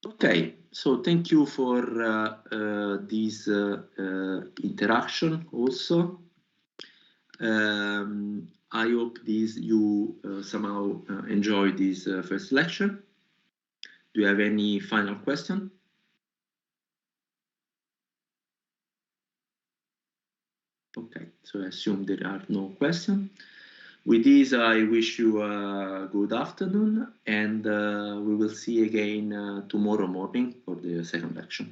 Okay, so thank you for this interaction also. I hope you somehow enjoy this first lecture. Do you have any final question? Okay, so I assume there are no questions. With this, I wish you a good afternoon, and we will see again tomorrow morning for the second lecture.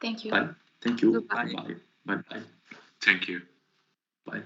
Thank you. Bye. Thank you. Bye. Bye. Bye. Bye. Thank you. Bye.